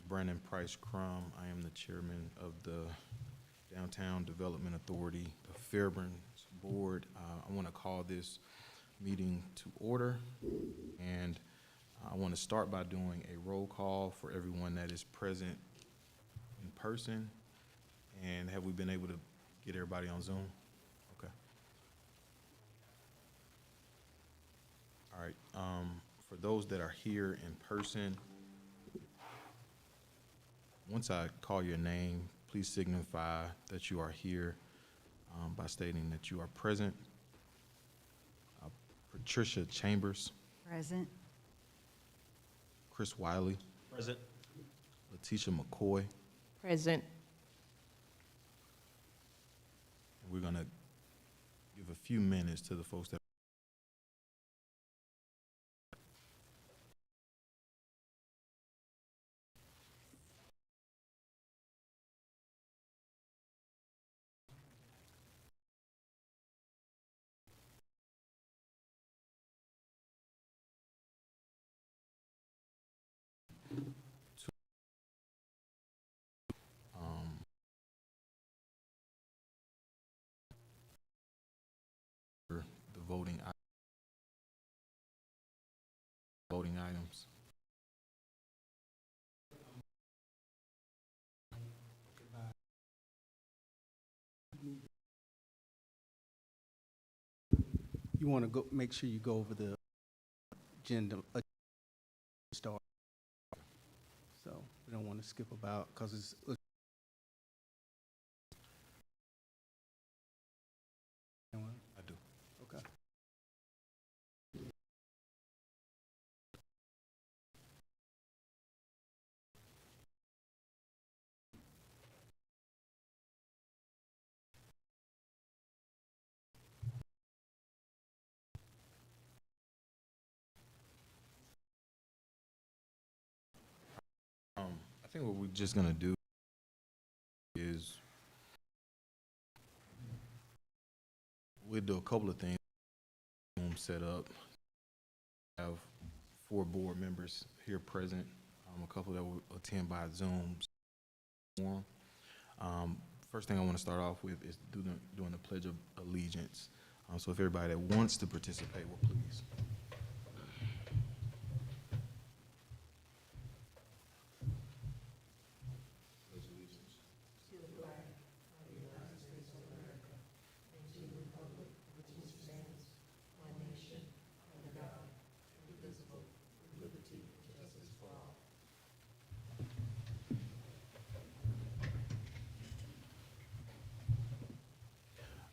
Brandon Price Crum. I am the chairman of the Downtown Development Authority of Fairburn Board. I want to call this meeting to order, and I want to start by doing a roll call for everyone that is present in person. And have we been able to get everybody on Zoom? Okay. All right. For those that are here in person, once I call your name, please signify that you are here by stating that you are present. Patricia Chambers. Present. Chris Wiley. Present. Letitia McCoy. Present. We're going to give a few minutes to the folks that the voting items. You want to go make sure you go over the agenda start. So we don't want to skip about because it's I do. okay. I think what we're just gonna do is we'll do a couple of things. Set up. Have 4 board members here present. A couple that will attend by Zoom. First thing I want to start off with is doing the Pledge of Allegiance. So if everybody that wants to participate will please.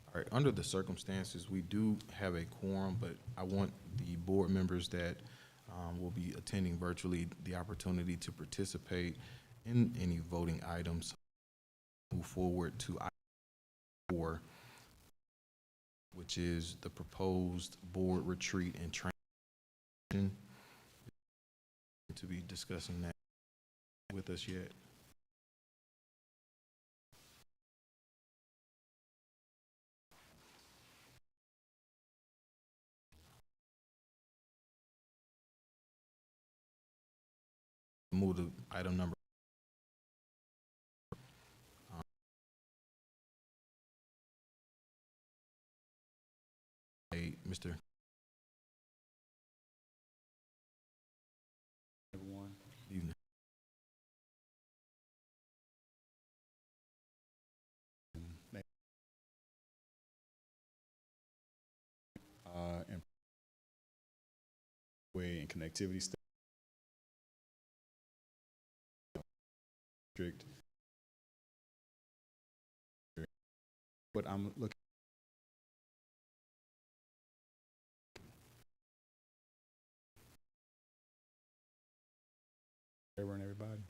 All right, under the circumstances, we do have a quorum, but I want the board members that will be attending virtually the opportunity to participate in any voting items. Move forward to item 4, which is the proposed board retreat and training. To be discussing that with us yet. Move to item number. Mr. Everyone. Evening. And way and connectivity district. But I'm looking. Everyone, everybody.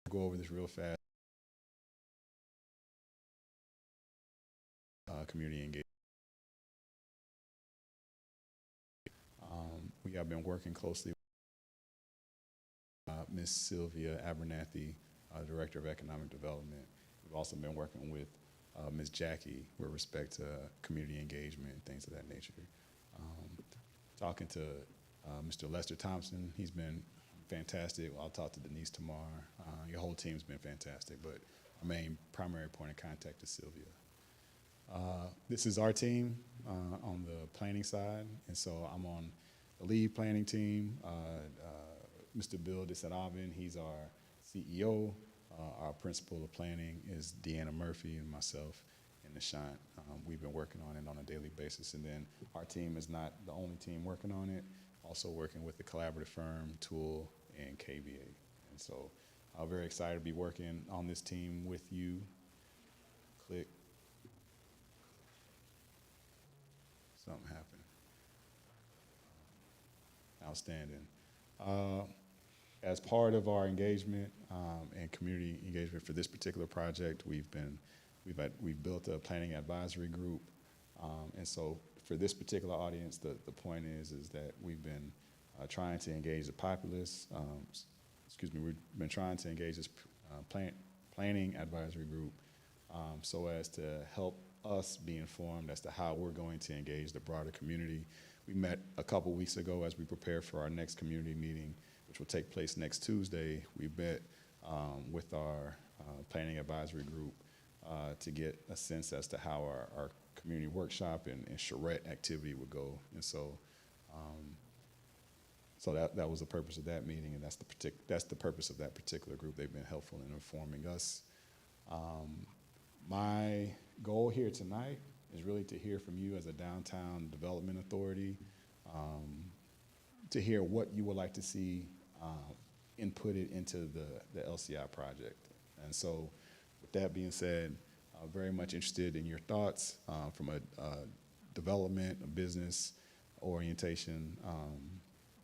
Go over this real fast. Community engagement. We have been working closely with Ms. Sylvia Abernathy, Director of Economic Development. We've also been working with Ms. Jackie with respect to community engagement and things of that nature. Talking to Mr. Lester Thompson, he's been fantastic. I'll talk to Denise tomorrow. Your whole team's been fantastic, but our main primary point of contact is Sylvia. This is our team on the planning side, and so I'm on the lead planning team. Mr. Bill DeSadavin, he's our CEO. Our principal of planning is Deanna Murphy, and myself and Nishant. We've been working on it on a daily basis, and then our team is not the only team working on it, also working with the collaborative firm, Tool, and KBA. And so I'm very excited to be working on this team with you. Click. Something happened. Outstanding. As part of our engagement and community engagement for this particular project, we've built a planning advisory group, and so for this particular audience, the point is that we've been trying to engage the populace. We've been trying to engage this planning advisory group so as to help us be informed as to how we're going to engage the broader community. We met a couple weeks ago as we prepare for our next community meeting, which will take place next Tuesday. We met with our planning advisory group to get a sense as to how our community workshop and charrette activity would go. And so that was the purpose of that meeting, and that's the purpose of that particular group. They've been helpful in informing us. My goal here tonight is really to hear from you as a downtown development authority, to hear what you would like to see inputted into the LCI project. And so with that being said, very much interested in your thoughts from a development, a business orientation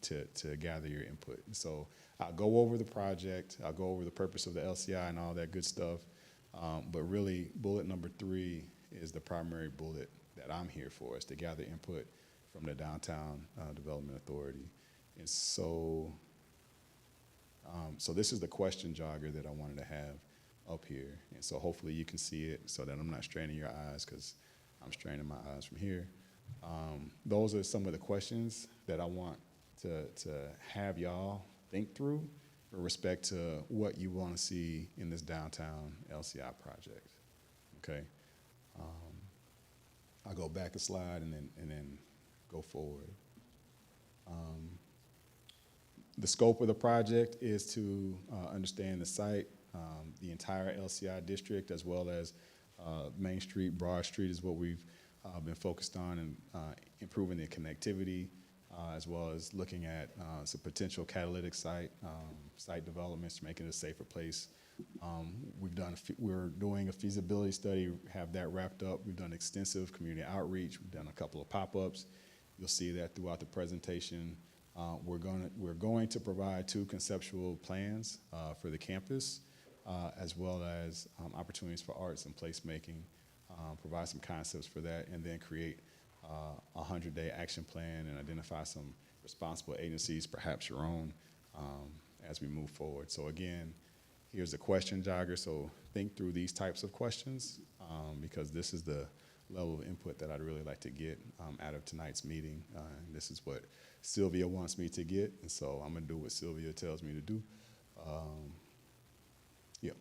to gather your input. And so I'll go over the project, I'll go over the purpose of the LCI and all that good stuff, but really bullet number 3 is the primary bullet that I'm here for, is to gather input from the Downtown Development Authority. And so, so this is the question jogger that I wanted to have up here. And so hopefully you can see it so that I'm not straining your eyes, because I'm straining my eyes from here. Those are some of the questions that I want to have y'all think through with respect to what you want to see in this downtown LCI project, okay? I'll go back a slide and then go forward. The scope of the project is to understand the site, the entire LCI district, as well as Main Street, Broad Street is what we've been focused on, and improving the connectivity, as well as looking at some potential catalytic site developments to make it a safer place. We're doing a feasibility study, have that wrapped up. We've done extensive community outreach. We've done a couple of pop-ups. You'll see that throughout the presentation. We're going to provide 2 conceptual plans for the campus, as well as opportunities for arts and placemaking, provide some concepts for that, and then create a 100-day action plan and identify some responsible agencies, perhaps your own, as we move forward. So again, here's the question jogger. So think through these types of questions, because this is the level of input that I'd really like to get out of tonight's meeting. And this is what Sylvia wants me to get, and so I'm gonna do what Sylvia tells me to do. Yeah.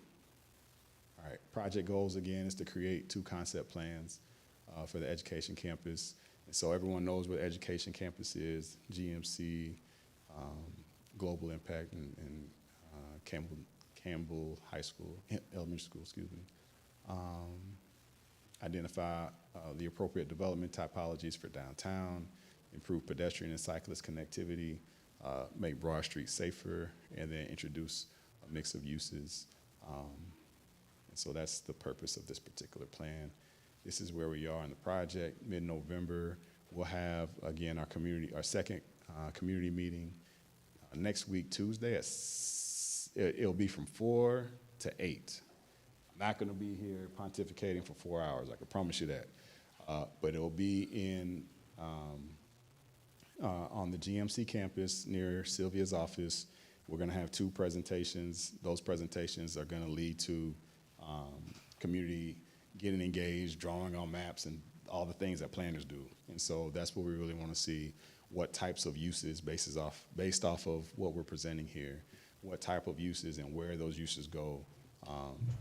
All right, project goals again is to create 2 concept plans for the education campus. And so everyone knows what education campus is: GMC, Global Impact, and Campbell High School, elementary school, excuse me. Identify the appropriate development typologies for downtown, improve pedestrian and cyclist connectivity, make Broad Street safer, and then introduce a mix of uses. And so that's the purpose of this particular plan. This is where we are in the project. Mid-November, we'll have, again, our second community meeting next week, Tuesday. It'll be from 4 to 8. I'm not gonna be here pontificating for 4 hours, I can promise you that. But it'll be in, on the GMC campus near Sylvia's office. We're gonna have 2 presentations. Those presentations are gonna lead to community getting engaged, drawing on maps, and all the things that planners do. And so that's what we really want to see, what types of uses based off of what we're presenting here, what type of uses and where those uses go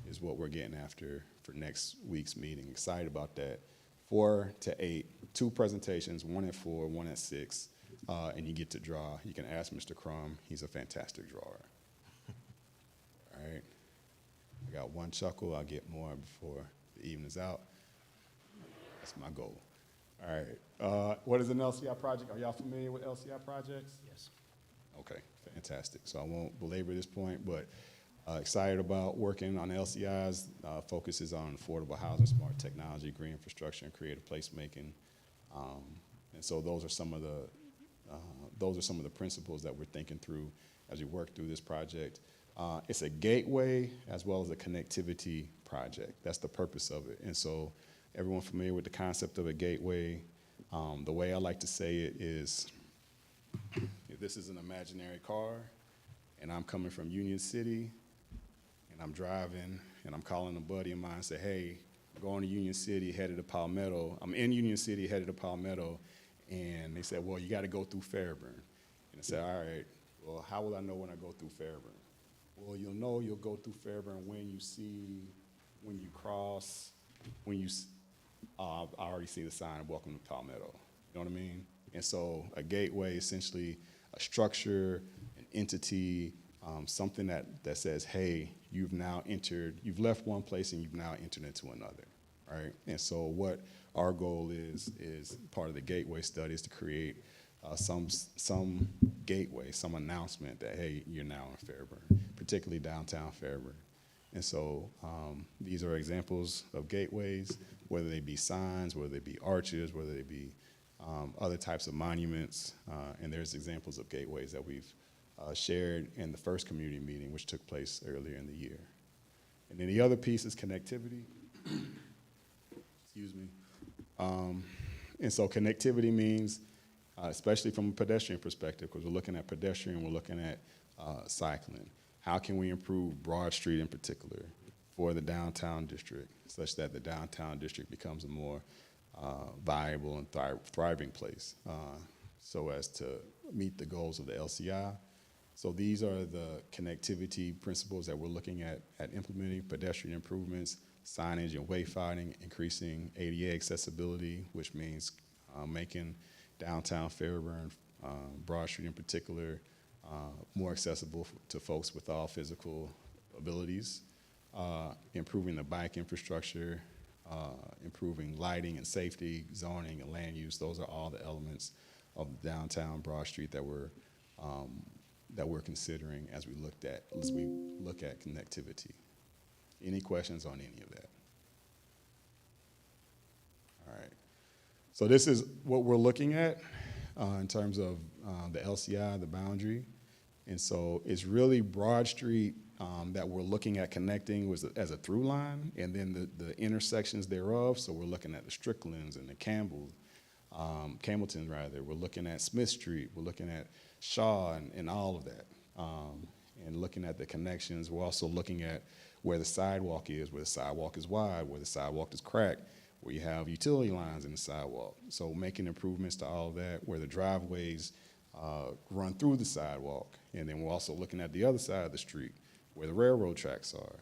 is what we're getting after for next week's meeting. Excited about that. 4 to 8, 2 presentations, 1 at 4, 1 at 6, and you get to draw. You can ask Mr. Crum. He's a fantastic drawer. All right. I got 1 chuckle. I'll get more before the evening's out. That's my goal. All right. What is an LCI project? Are y'all familiar with LCI projects? Yes. Okay, fantastic. So I won't belabor this point, but excited about working on LCIs. Focuses on affordable housing, smart technology, green infrastructure, and creative placemaking. And so those are some of the principles that we're thinking through as we work through this project. It's a gateway as well as a connectivity project. That's the purpose of it. And so everyone familiar with the concept of a gateway? The way I like to say it is, if this is an imaginary car and I'm coming from Union City and I'm driving and I'm calling a buddy of mine and say, hey, I'm going to Union City, headed to Palmetto. I'm in Union City, headed to Palmetto. And they said, well, you got to go through Fairburn. And I said, all right, well, how will I know when I go through Fairburn? Well, you'll know you'll go through Fairburn when you cross, I already see the sign, welcome to Palmetto. You know what I mean? And so a gateway, essentially a structure, an entity, something that says, hey, you've left one place and you've now entered into another, right? And so what our goal is part of the gateway study is to create some gateway, some announcement that, hey, you're now in Fairburn, particularly downtown Fairburn. And so these are examples of gateways, whether they be signs, whether they be arches, whether they be other types of monuments. And there's examples of gateways that we've shared in the first community meeting, which took place earlier in the year. And then the other piece is connectivity. Excuse me. And so connectivity means, especially from a pedestrian perspective, because we're looking at pedestrian, we're looking at cycling. How can we improve Broad Street in particular for the downtown district, such that the downtown district becomes a more viable and thriving place, so as to meet the goals of the LCI. So these are the connectivity principles that we're looking at implementing: pedestrian improvements, signage and wayfinding, increasing ADA accessibility, which means making downtown Fairburn, Broad Street in particular, more accessible to folks with all physical abilities, improving the bike infrastructure, improving lighting and safety, zoning and land use. Those are all the elements of downtown Broad Street that we're considering as we look at connectivity. Any questions on any of that? All right. So this is what we're looking at in terms of the LCI, the boundary. And so it's really Broad Street that we're looking at connecting as a through line, and then the intersections thereof. So we're looking at the Stricklands and the Campbellton rather. We're looking at Smith Street. We're looking at Shaw and all of that. And looking at the connections. We're also looking at where the sidewalk is wide, where the sidewalk is cracked, where you have utility lines in the sidewalk. So making improvements to all of that, where the driveways run through the sidewalk. And then we're also looking at the other side of the street, where the railroad tracks are.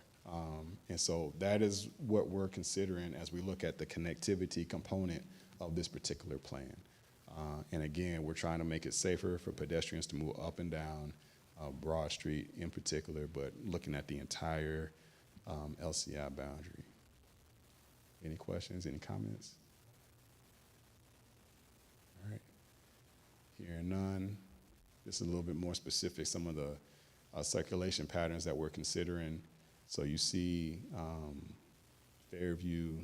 And so that is what we're considering as we look at the connectivity component of this particular plan. And again, we're trying to make it safer for pedestrians to move up and down Broad Street in particular, but looking at the entire LCI boundary. Any questions, any comments? All right. Hearing none. This is a little bit more specific, some of the circulation patterns that we're considering. So you see Fairview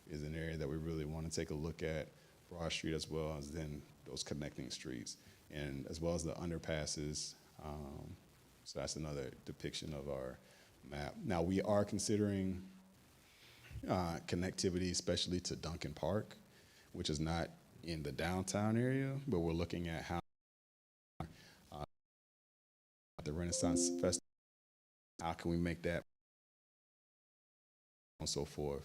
is an area that we really want to take a look at, Broad Street as well as then those connecting streets, and as well as the underpasses. So that's another depiction of our map. Now we are considering connectivity, especially to Duncan Park, which is not in the downtown area, but we're looking at how the Renaissance Festival, how can we make that, and so forth.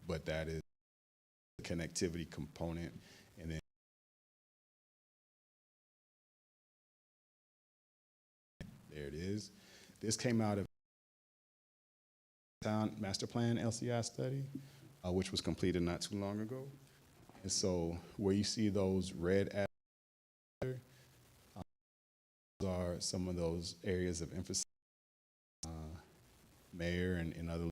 but that is the connectivity component. And then there it is. This came out of Town Master Plan LCI study, which was completed not too long ago. And so where you see those red areas, those are some of those areas of emphasis, mayor and other,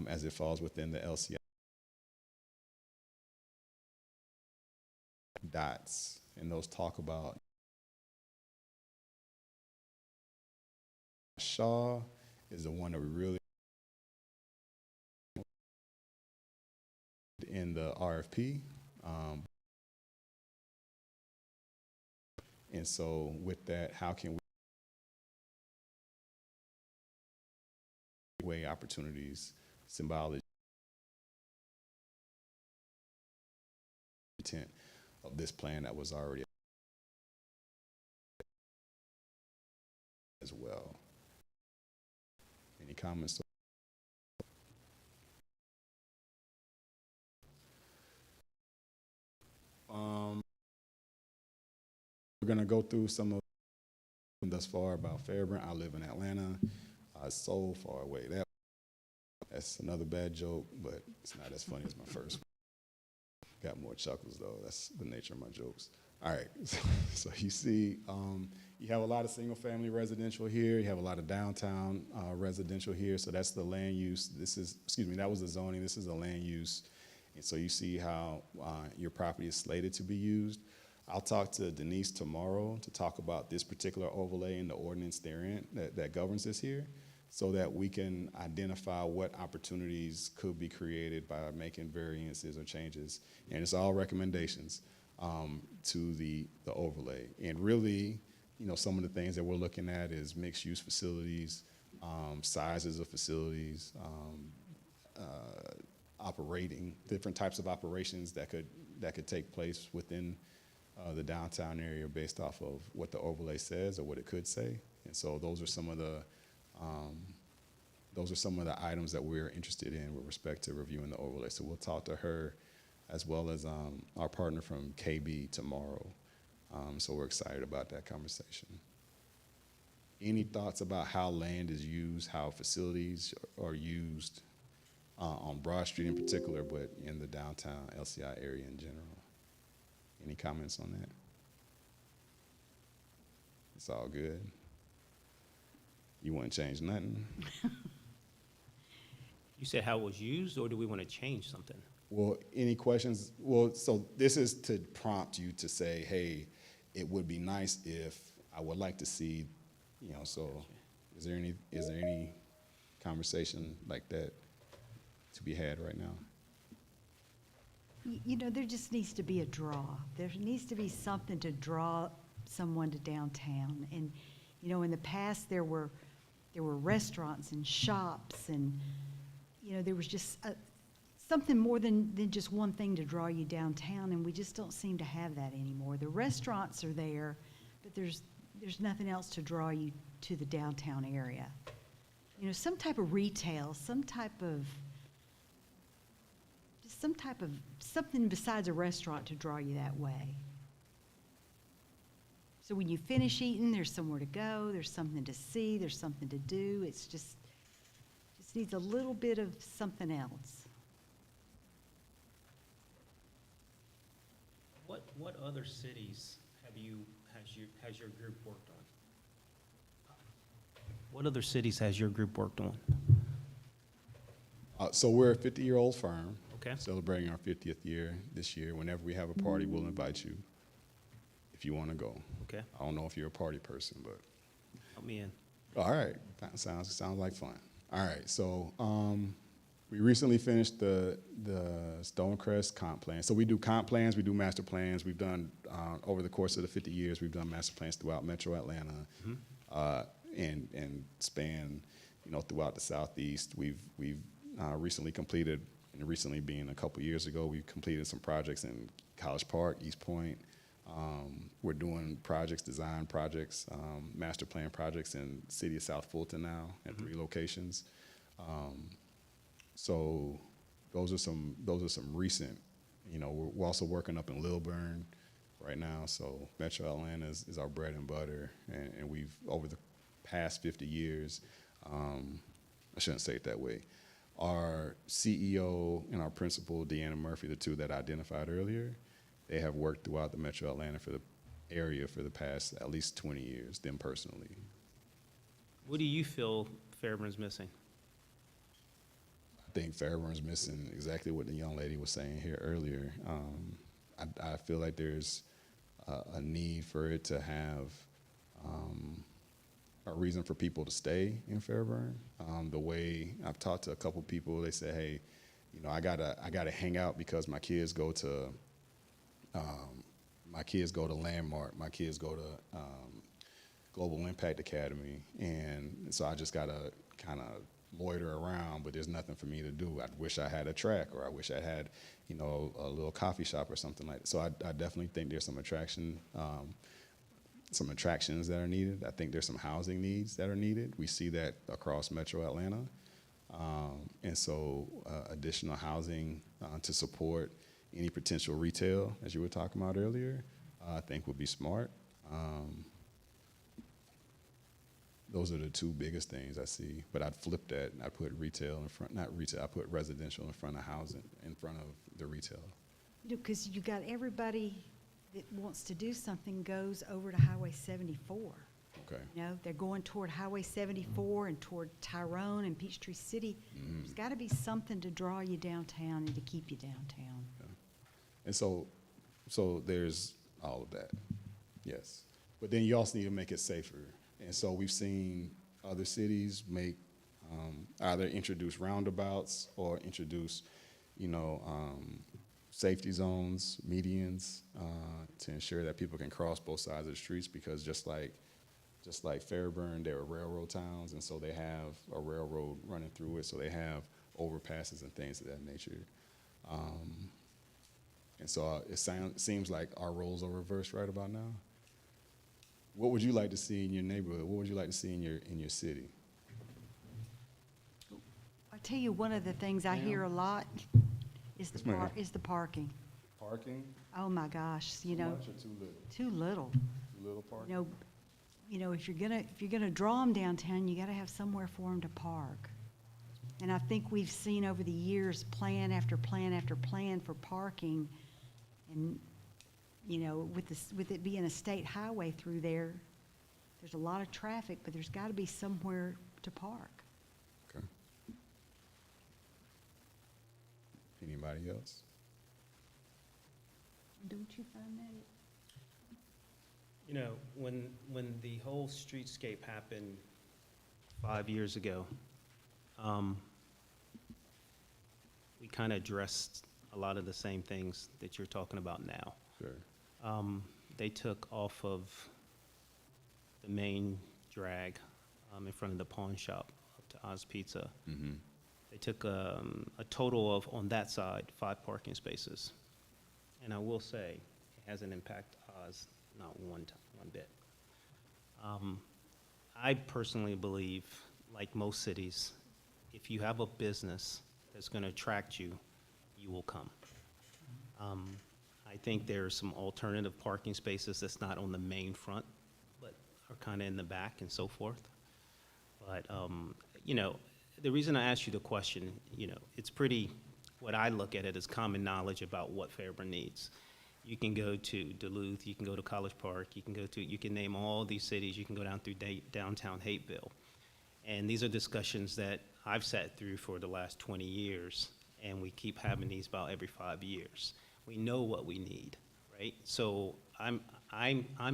as it falls within the LCI. Dots, and those talk about Shaw is the one that we really in the RFP. And so with that, how can we weigh opportunities, symbology, intent of this plan that was already as well. Any comments? We're gonna go through some of them thus far about Fairburn. I live in Atlanta. It's so far away. That's another bad joke, but it's not as funny as my first one. Got more chuckles though. That's the nature of my jokes. All right, so you see, you have a lot of single-family residential here. You have a lot of downtown residential here. So that's the land use. This is, excuse me, that was the zoning. This is the land use. And so you see how your property is slated to be used. I'll talk to Denise tomorrow to talk about this particular overlay and the ordinance therein that governs this here, so that we can identify what opportunities could be created by making variances or changes. And it's all recommendations to the overlay. And really, you know, some of the things that we're looking at is mixed use facilities, sizes of facilities, operating, different types of operations that could take place within the downtown area based off of what the overlay says or what it could say. And so those are some of the items that we're interested in with respect to reviewing the overlay. So we'll talk to her as well as our partner from KB tomorrow. So we're excited about that conversation. Any thoughts about how land is used, how facilities are used on Broad Street in particular, but in the downtown LCI area in general? Any comments on that? It's all good. You wouldn't change nothing? You said how it was used, or do we want to change something? Well, any questions? Well, so this is to prompt you to say, hey, it would be nice if I would like to see, you know, so is there any conversation like that to be had right now? You know, there just needs to be a draw. There needs to be something to draw someone to downtown. And, you know, in the past there were restaurants and shops and, you know, there was just something more than just one thing to draw you downtown, and we just don't seem to have that anymore. The restaurants are there, but there's nothing else to draw you to the downtown area. You know, some type of retail, something besides a restaurant to draw you that way. So when you finish eating, there's somewhere to go, there's something to see, there's something to do. It's just needs a little bit of something else. What other cities has your group worked on? What other cities has your group worked on? So we're a 50-year-old firm. Okay. Celebrating our 50th year this year. Whenever we have a party, we'll invite you if you want to go. Okay. I don't know if you're a party person, but. Help me in. All right, that sounds like fun. All right, so we recently finished the Stonecrest comp plan. So we do comp plans, we do master plans. We've done, over the course of the 50 years, we've done master plans throughout Metro Atlanta, and span, you know, throughout the Southeast. We've recently completed, and recently being a couple years ago, we've completed some projects in College Park, East Point. We're doing projects, design projects, master plan projects in the city of South Fulton now at 3 locations. So those are some recent, you know, we're also working up in Lilburn right now. So Metro Atlanta is our bread and butter. And we've, over the past 50 years, I shouldn't say it that way. Our CEO and our principal, Deanna Murphy, the two that I identified earlier, they have worked throughout the Metro Atlanta for the area for the past at least 20 years, them personally. What do you feel Fairburn's missing? I think Fairburn's missing exactly what the young lady was saying here earlier. I feel like there's a need for it to have a reason for people to stay in Fairburn. The way I've talked to a couple people, they say, hey, you know, I gotta hang out because my kids go to Landmark, my kids go to Global Impact Academy, and so I just gotta kind of loiter around, but there's nothing for me to do. I wish I had a track, or I wish I had, you know, a little coffee shop or something like that. So I definitely think there's some attractions that are needed. I think there's some housing needs that are needed. We see that across Metro Atlanta. And so additional housing to support any potential retail, as you were talking about earlier, I think would be smart. Those are the two biggest things I see. But I'd flip that, and I put retail in front, not retail, I put residential in front of housing, in front of the retail. You know, because you got everybody that wants to do something goes over to Highway 74. Okay. You know, they're going toward Highway 74 and toward Tyrone and Peachtree City. There's got to be something to draw you downtown and to keep you downtown. Yeah. And so there's all of that, yes. But then you also need to make it safer. And so we've seen other cities make, either introduce roundabouts or introduce, you know, safety zones, medians, to ensure that people can cross both sides of the streets, because just like Fairburn, they're railroad towns, and so they have a railroad running through it, so they have overpasses and things of that nature. And so it seems like our roles are reversed right about now. What would you like to see in your neighborhood? What would you like to see in your city? I tell you, one of the things I hear a lot is Yes, ma'am. the parking. Parking? Oh my gosh, you know, Much or too little? too little. Too little parking? You know, if you're gonna draw them downtown, you got to have somewhere for them to park. And I think we've seen over the years plan after plan after plan for parking, and you know, with it being a state highway through there, there's a lot of traffic, but there's got to be somewhere to park. Okay. Anybody else? Don't you find that? You know, when the whole streetscape happened 5 years ago, we kind of addressed a lot of the same things that you're talking about now. Sure. They took off of the main drag in front of the pawn shop up to Oz Pizza. Mm-hmm. They took a total of, on that side, 5 parking spaces. And I will say, it hasn't impacted Oz, not one bit. I personally believe, like most cities, if you have a business that's going to attract you, you will come. I think there are some alternative parking spaces that's not on the main front, but are kind of in the back and so forth. But, you know, the reason I asked you the question, you know, it's pretty, what I look at it as common knowledge about what Fairburn needs. You can go to Duluth, you can go to College Park, you can name all these cities, you can go down through downtown Hateville. And these are discussions that I've sat through for the last 20 years, and we keep having these about every 5 years. We know what we need, right? So I'm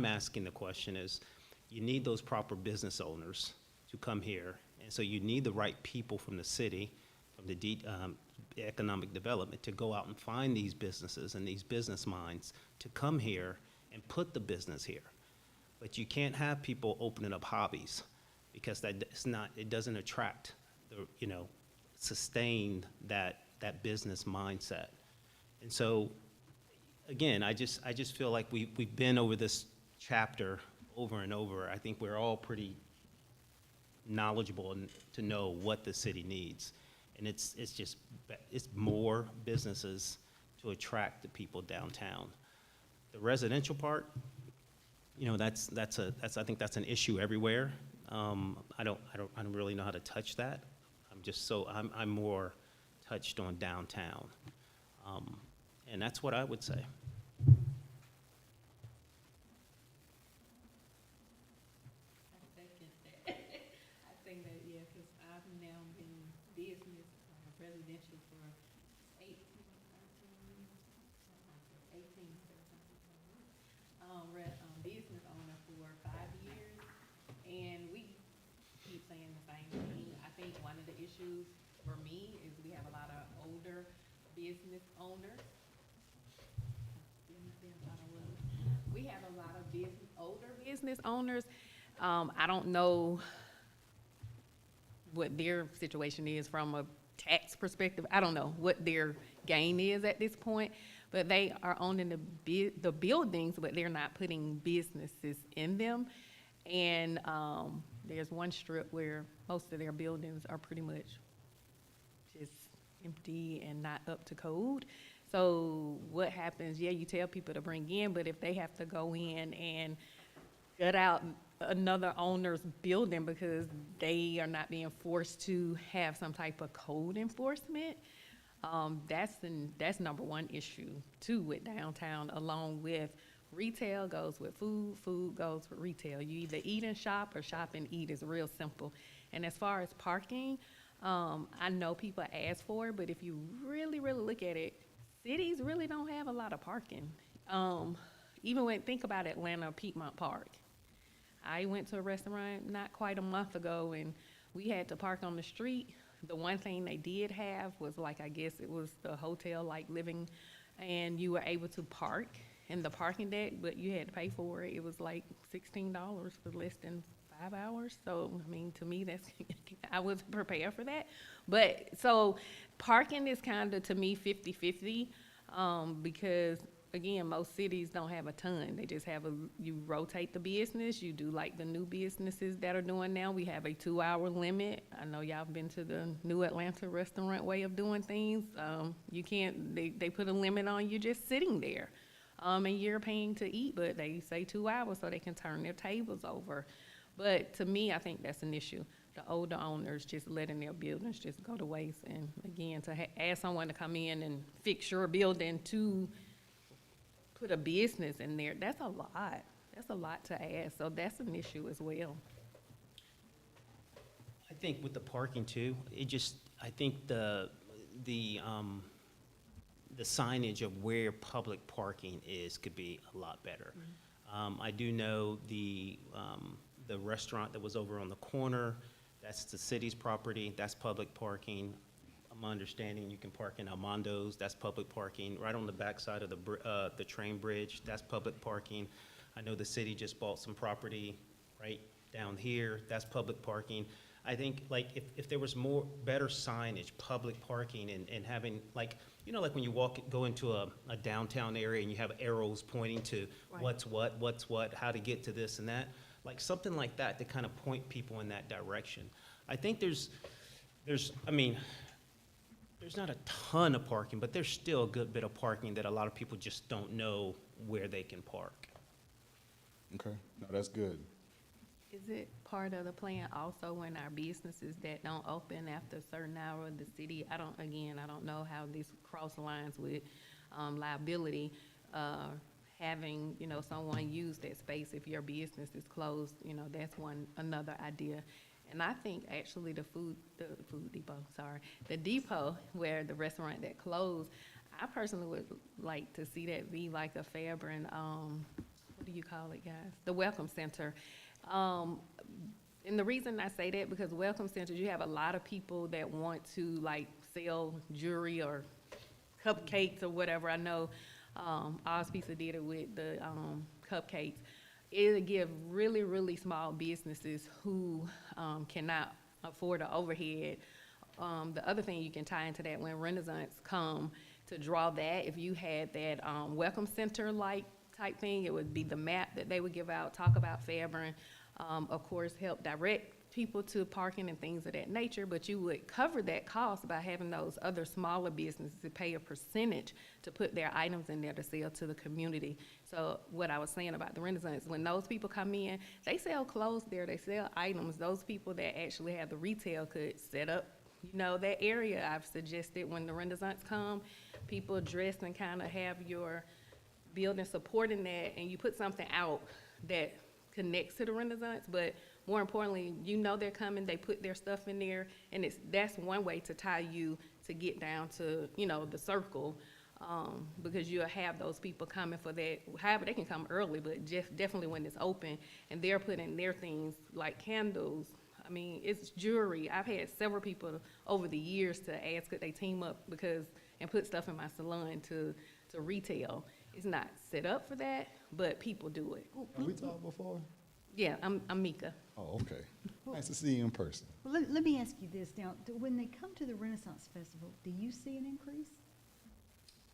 asking the question is, you need those proper business owners to come here, and so you need the right people from the city, from the economic development, to go out and find these businesses and these business minds to come here and put the business here. But you can't have people opening up hobbies, because it doesn't attract, sustain that business mindset. And so, again, I just feel like we've been over this chapter over and over. I think we're all pretty knowledgeable and to know what the city needs. And it's more businesses to attract the people downtown. The residential part, you know, I think that's an issue everywhere. I don't really know how to touch that. I'm more touched on downtown. And that's what I would say. I second that. I think that, yeah, because I've now been in business, residential for 18 business owner for 5 years, and we keep saying the same thing. I think one of the issues for me is we have a lot of older business owners. We have a lot of older business owners. I don't know what their situation is from a tax perspective. I don't know what their gain is at this point, but they are owning the buildings, but they're not putting businesses in them. And there's one strip where most of their buildings are pretty much just empty and not up to code. So what happens, yeah, you tell people to bring in, but if they have to go in and gut out another owner's building because they are not being forced to have some type of code enforcement, that's number one issue too with downtown, along with retail goes with food, food goes with retail. You either eat and shop or shop and eat. Is real simple. And as far as parking, I know people ask for it, but if you really, really look at it, cities really don't have a lot of parking. Even when, think about Atlanta Piedmont Park. I went to a restaurant not quite a month ago and we had to park on the street. The one thing they did have was like, I guess it was the hotel like living, and you were able to park in the parking deck, but you had to pay for it. It was like $16 for less than 5 hours. So, I mean, to me, that's, I wasn't prepared for that. But, so parking is kind of, to me, 50-50, because again, most cities don't have a ton. They just have you rotate the business. You do like the new businesses that are doing now. We have a 2-hour limit. I know y'all been to the new Atlanta restaurant way of doing things. You can't, they put a limit on you just sitting there. And you're paying to eat, but they say 2 hours so they can turn their tables over. But to me, I think that's an issue. The older owners just letting their buildings just go to waste. And again, to ask someone to come in and fix your building to put a business in there, that's a lot. That's a lot to ask. So that's an issue as well. I think with the parking too, I think the signage of where public parking is could be a lot better. Mm-hmm. I do know the restaurant that was over on the corner, that's the city's property, that's public parking. My understanding, you can park in Armando's, that's public parking. Right on the backside of the train bridge, that's public parking. I know the city just bought some property right down here, that's public parking. I think like if there was better signage, public parking, and having like, you know, like when you go into a downtown area and you have arrows pointing to right. what's what, how to get to this and that, like something like that to kind of point people in that direction. I think there's not a ton of parking, but there's still a good bit of parking that a lot of people just don't know where they can park. Okay, no, that's good. Is it part of the plan also when our businesses that don't open after a certain hour of the city, I don't know how this cross lines with liability, having, you know, someone use that space if your business is closed, you know, that's another idea. And I think actually the depot where the restaurant that closed, I personally would like to see that be like a Fairburn, what do you call it, guys? The Welcome Center. And the reason I say that, because Welcome Centers, you have a lot of people that want to like sell jewelry or cupcakes or whatever. I know Oz Pizza did it with the cupcakes. It'll give really, really small businesses who cannot afford the overhead. The other thing you can tie into that, when Renaissance come to draw that, if you had that Welcome Center like type thing, it would be the map that they would give out, talk about Fairburn, of course, help direct people to parking and things of that nature, but you would cover that cost by having those other smaller businesses to pay a percentage to put their items in there to sell to the community. So what I was saying about the Renaissance, when those people come in, they sell clothes there, they sell items. Those people that actually have the retail could set up, that area. I've suggested when the Renaissance come, people dress and kind of have your building supporting that, and you put something out that connects to the Renaissance, but more importantly, they're coming, they put their stuff in there, and that's one way to tie you to get down to, the circle, because you'll have those people coming for that. However, they can come early, but definitely when it's open, and they're putting their things like candles. I mean, it's jewelry. I've had several people over the years to ask could they team up and put stuff in my salon to retail. It's not set up for that, but people do it. Have we talked before? Yeah, I'm Mika. Oh, okay. Nice to see you in person. Well, let me ask you this now, when they come to the Renaissance Festival, do you see an increase?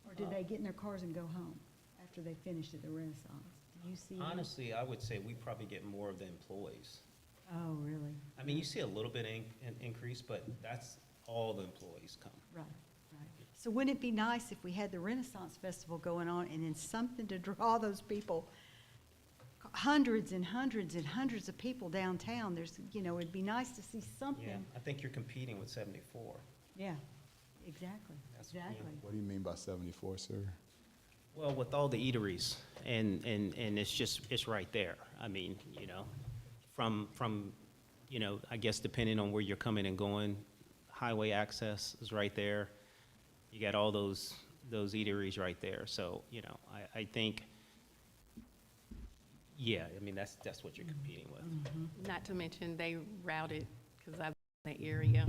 Or do they get in their cars and go home after they finish at the Renaissance? Do you see? Honestly, I would say we probably get more of the employees. Oh, really? I mean, you see a little bit an increase, but that's all the employees come. Right, right. So wouldn't it be nice if we had the Renaissance Festival going on and then something to draw those people, hundreds and hundreds and hundreds of people downtown? It'd be nice to see something. Yeah, I think you're competing with 74. Yeah, exactly, That's, yeah. exactly. What do you mean by 74, sir? Well, with all the eateries, and it's right there. I mean, from I guess depending on where you're coming and going, highway access is right there. You got all those eateries right there. So, I think, yeah, I mean, that's what you're competing with. Not to mention they routed, because I live in the area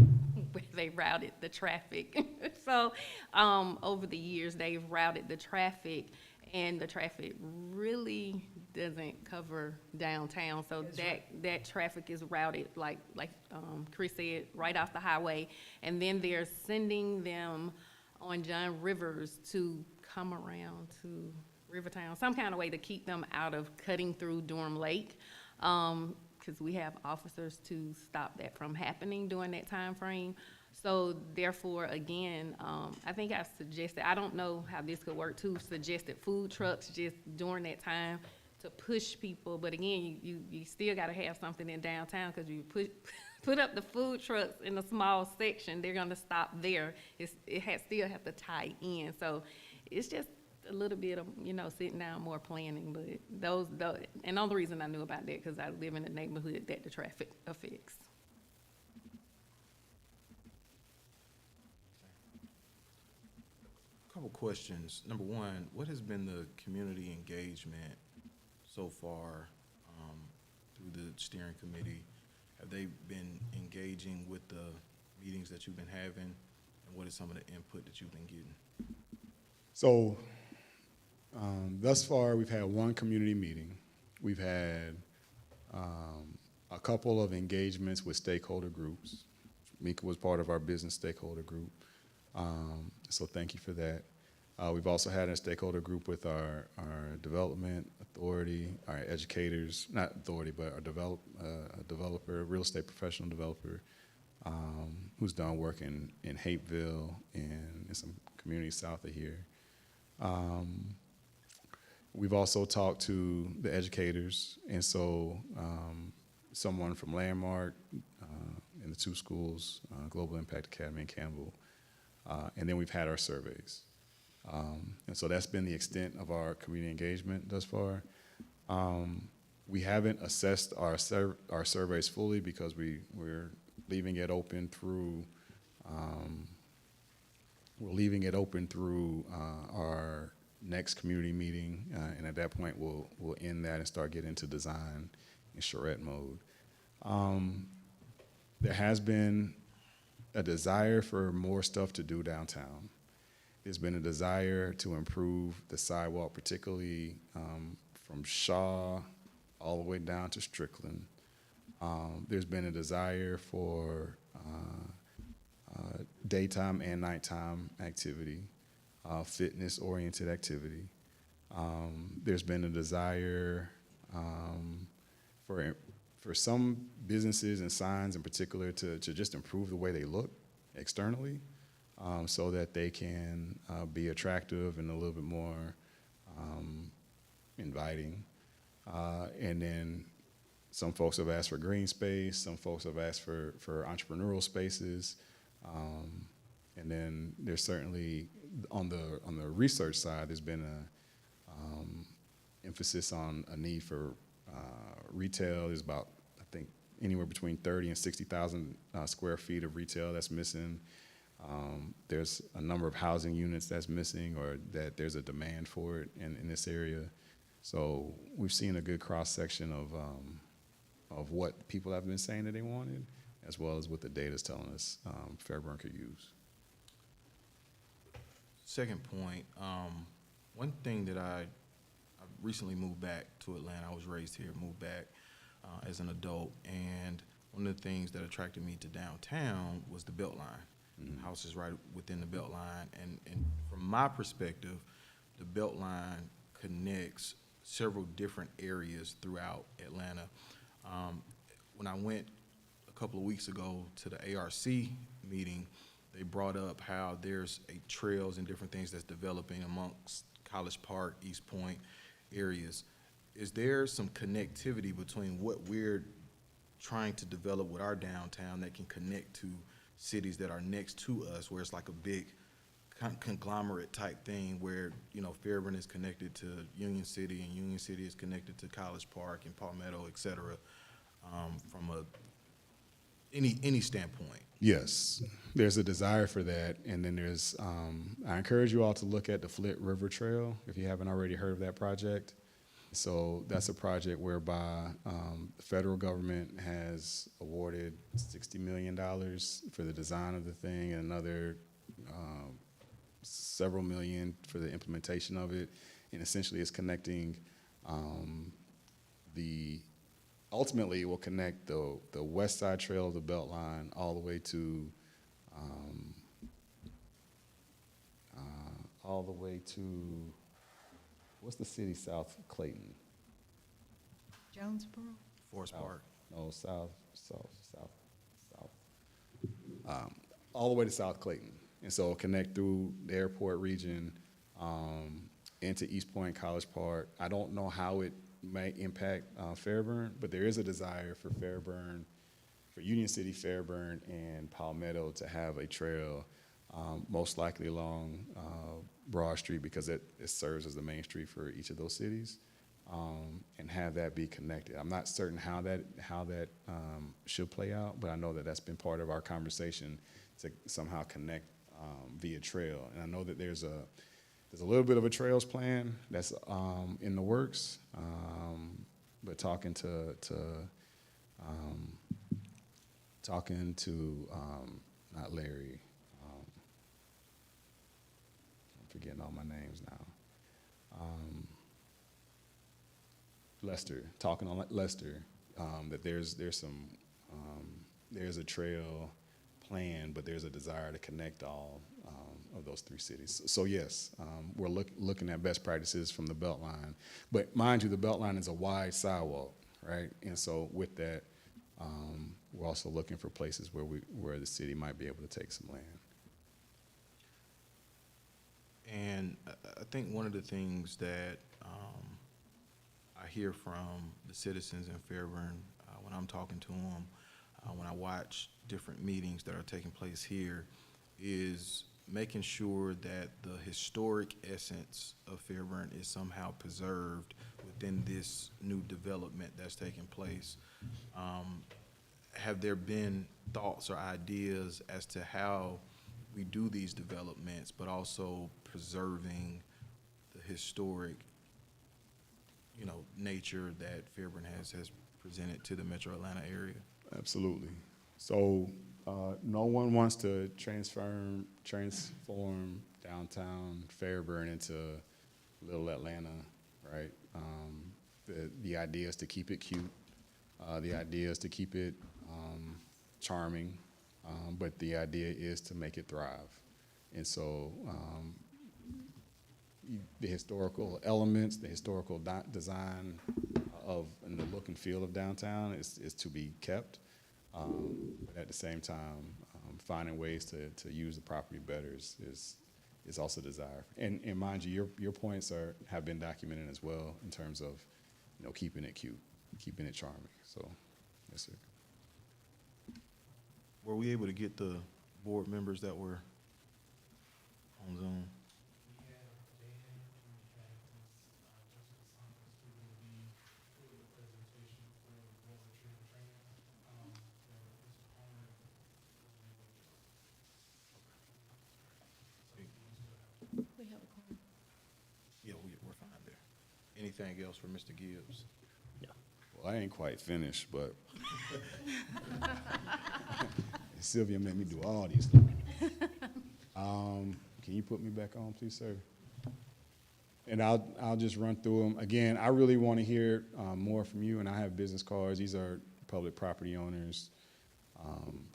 where they routed the traffic. So over the years, they've routed the traffic, and the traffic really doesn't cover downtown. So that traffic is routed, like Chris said, right off the highway. And then they're sending them on John Rivers to come around to Rivertown, some kind of way to keep them out of cutting through Durham Lake, because we have officers to stop that from happening during that time frame. So therefore, again, I think I suggested, I don't know how this could work too, suggested food trucks just during that time to push people. But again, you still got to have something in downtown, because you put up the food trucks in a small section, they're going to stop there. Still have to tie in. So it's just a little bit of, sitting down, more planning. But those, and the only reason I knew about that, because I live in a neighborhood that the traffic affects. Couple questions. Number one, what has been the community engagement so far through the steering committee? Have they been engaging with the meetings that you've been having? And what is some of the input that you've been getting? So thus far, we've had one community meeting. We've had a couple of engagements with stakeholder groups. Mika was part of our business stakeholder group. So thank you for that. We've also had a stakeholder group with our development authority, our educators, not authority, but our developer, real estate professional developer, who's done work in Hapeville and in some communities south of here. We've also talked to the educators, and so someone from Landmark in the two schools, Global Impact Academy in Campbell, and then we've had our surveys. And so that's been the extent of our community engagement thus far. We haven't assessed our surveys fully because we're leaving it open through our next community meeting, and at that point we'll end that and start getting into design and charrette mode. There has been a desire for more stuff to do downtown. There's been a desire to improve the sidewalk, particularly from Shaw all the way down to Strickland. There's been a desire for daytime and nighttime activity, fitness-oriented activity. There's been a desire for for some businesses and signs in particular to just improve the way they look externally, so that they can be attractive and a little bit more inviting. And then some folks have asked for green space, some folks have asked for entrepreneurial spaces. And then there's certainly, on the research side, there's been a emphasis on a need for retail. There's about, I think, anywhere between 30 and 60,000 square feet of retail that's missing. There's a number of housing units that's missing, or that there's a demand for it in this area. So we've seen a good cross-section of what people have been saying that they wanted, as well as what the data is telling us Fairburn could use. Second point, one thing that I recently moved back to Atlanta. I was raised here, moved back as an adult, and one of the things that attracted me to downtown was the Beltline. Mm-hmm. Houses right within the Beltline, and from my perspective, the Beltline connects several different areas throughout Atlanta. When I went a couple of weeks ago to the ARC meeting, they brought up how there's trails and different things that's developing amongst College Park, East Point areas. Is there some connectivity between what we're trying to develop with our downtown that can connect to cities that are next to us, where it's like a big conglomerate type thing, where, you know, Fairburn is connected to Union City, and Union City is connected to College Park and Palmetto, et cetera, from any standpoint? Yes, there's a desire for that, and then there's, I encourage you all to look at the Flit River Trail if you haven't already heard of that project. So that's a project whereby the federal government has awarded $60 million for the design of the thing, and another several million for the implementation of it, and essentially it's connecting ultimately it will connect the west side trail of the Beltline all the way to what's the city south of Clayton? Jonesboro? Forest Park. No, south. All the way to South Clayton. And so connect through the airport region into East Point, College Park. I don't know how it may impact Fairburn, but there is a desire for Fairburn, for Union City, Fairburn, and Palmetto to have a trail, most likely along Broad Street, because it serves as the main street for each of those cities, and have that be connected. I'm not certain how that should play out, but I know that that's been part of our conversation to somehow connect via trail. And I know that there's a little bit of a trails plan that's in the works, but talking to not Larry, I'm forgetting all my names now. Lester, talking on Lester, that there's a trail plan, but there's a desire to connect all of those three cities. So yes, we're looking at best practices from the Beltline, but mind you, the Beltline is a wide sidewalk, right? And so with that, we're also looking for places where the city might be able to take some land. And I think one of the things that I hear from the citizens in Fairburn when I'm talking to them, when I watch different meetings that are taking place here, is making sure that the historic essence of Fairburn is somehow preserved within this new development that's taking place. Have there been thoughts or ideas as to how we do these developments, but also preserving the historic, nature that Fairburn has presented to the Metro Atlanta area? Absolutely. So no one wants to transform downtown Fairburn into Little Atlanta, right? The idea is to keep it cute. The idea is to keep it charming, but the idea is to make it thrive. And so the historical elements, the historical design and the look and feel of downtown is to be kept. But at the same time, finding ways to use the property better is also desire. And mind you, your points have been documented as well in terms of, you know, keeping it cute, keeping it charming. So, yes, sir. Were we able to get the board members that were on Zoom? Yeah, we're fine there. Anything else for Mr. Gibbs? Well, I ain't quite finished, but Sylvia made me do all these things. Can you put me back on, please, sir? And I'll just run through them. Again, I really want to hear more from you, and I have business cards. These are public property owners,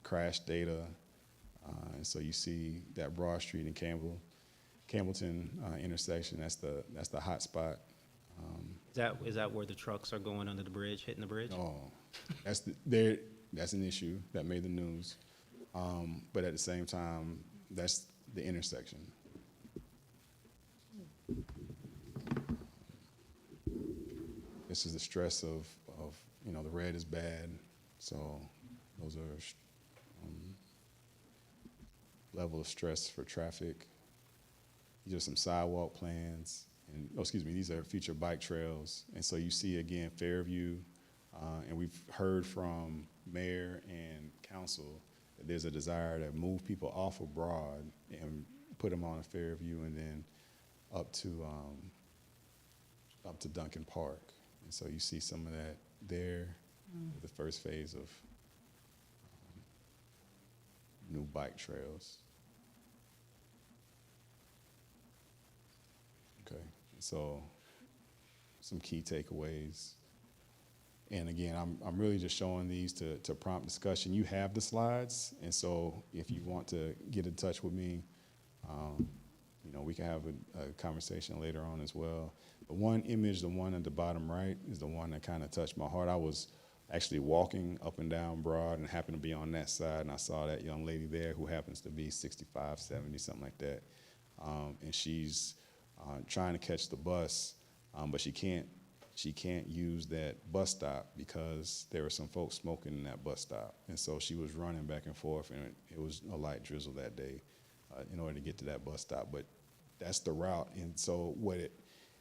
crash data. And so you see that Broad Street and Campbellton intersection, that's the hot spot. Is that where the trucks are going under the bridge, hitting the bridge? Oh, that's an issue that made the news. But at the same time, that's the intersection. This is the stress of you know, the red is bad, so those are level of stress for traffic. These are some sidewalk plans, and these are future bike trails. And so you see again Fairview, and we've heard from mayor and council that there's a desire to move people off of Broad and put them on a Fairview, and then up to Duncan Park. And so you see some of that there, the first phase of new bike trails. Okay, so some key takeaways. And again, I'm really just showing these to prompt discussion. You have the slides, and so if you want to get in touch with me, you know, we can have a conversation later on as well. But one image, the one at the bottom right, is the one that kind of touched my heart. I was actually walking up and down Broad and happened to be on that side, and I saw that young lady there who happens to be 65, 70, something like that. And she's trying to catch the bus, but she can't use that bus stop because there were some folks smoking in that bus stop. And so she was running back and forth, and it was a light drizzle that day in order to get to that bus stop. But that's the route. And so what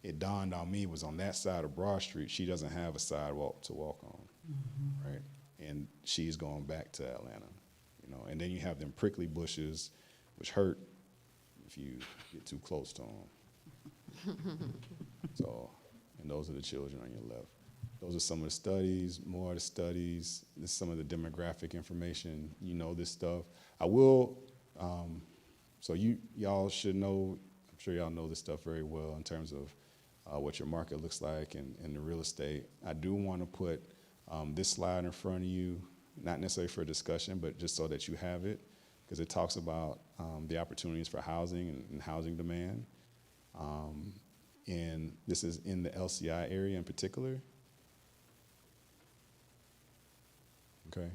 it dawned on me was on that side of Broad Street, she doesn't have a sidewalk to walk on, right? And she's going back to Atlanta, you know. And then you have them prickly bushes, which hurt if you get too close to them. So, and those are the children on your left. Those are some of the studies, more of the studies. This is some of the demographic information. You know this stuff. I will, so y'all should know, I'm sure y'all know this stuff very well in terms of what your market looks like and the real estate. I do want to put this slide in front of you, not necessarily for discussion, but just so that you have it, because it talks about the opportunities for housing and housing demand. And this is in the LCI area in particular. Okay.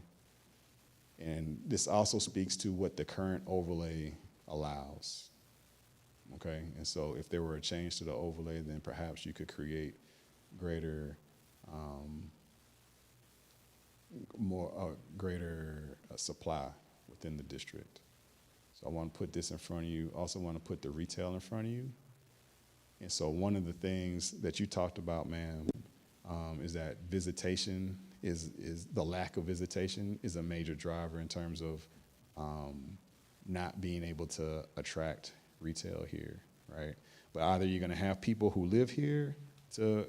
And this also speaks to what the current overlay allows. Okay. And so if there were a change to the overlay, then perhaps you could create greater, greater supply within the district. So I want to put this in front of you. Also want to put the retail in front of you. And so one of the things that you talked about, ma'am, is that visitation is the lack of visitation is a major driver in terms of not being able to attract retail here, right? But either you're going to have people who live here to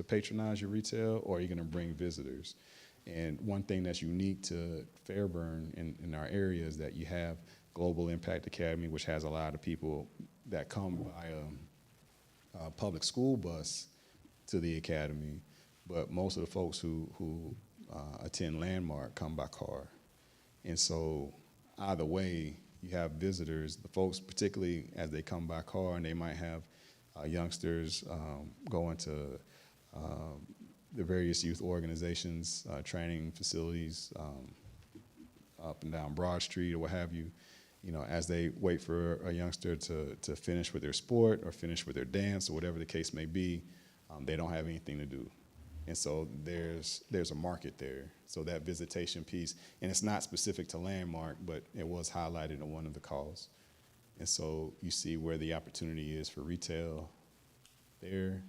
patronize your retail, or you're going to bring visitors. And one thing that's unique to Fairburn in our area is that you have Global Impact Academy, which has a lot of people that come by a public school bus to the academy, but most of the folks who attend Landmark come by car. And so either way, you have visitors, the folks, particularly as they come by car, and they might have youngsters going to the various youth organizations, training facilities, up and down Broad Street or what have you, as they wait for a youngster to finish with their sport or finish with their dance or whatever the case may be, they don't have anything to do. And so there's a market there. So that visitation piece, and it's not specific to Landmark, but it was highlighted in one of the calls. And so you see where the opportunity is for retail there,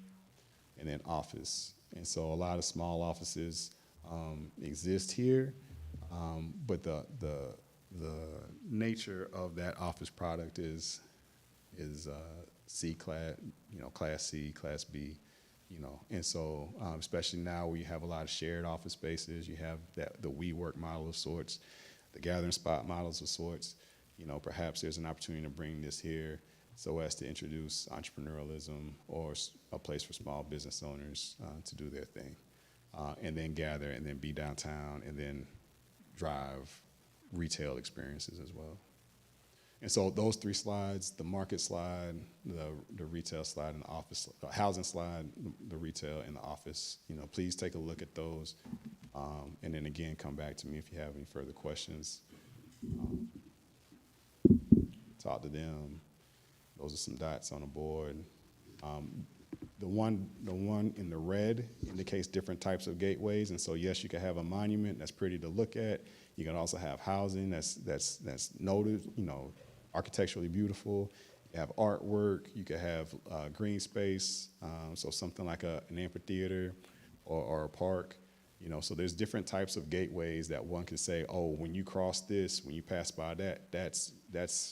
and then office. And so a lot of small offices exist here, but the nature of that office product is C class, class C, class B, and so especially now we have a lot of shared office spaces. You have the WeWork model of sorts, the gathering spot models of sorts. Perhaps there's an opportunity to bring this here so as to introduce entrepreneurialism or a place for small business owners to do their thing, and then gather and then be downtown and then drive retail experiences as well. And so those 3 slides, the market slide, the retail slide, and the office, the housing slide, the retail, and the office, please take a look at those. And then again, come back to me if you have any further questions. Talk to them. Those are some dots on the board. The one in the red indicates different types of gateways, and so yes, you can have a monument that's pretty to look at. You can also have housing that's noted, architecturally beautiful. You have artwork. You could have green space, so something like an amphitheater or a park. So there's different types of gateways that one can say, oh, when you cross this, when you pass by that's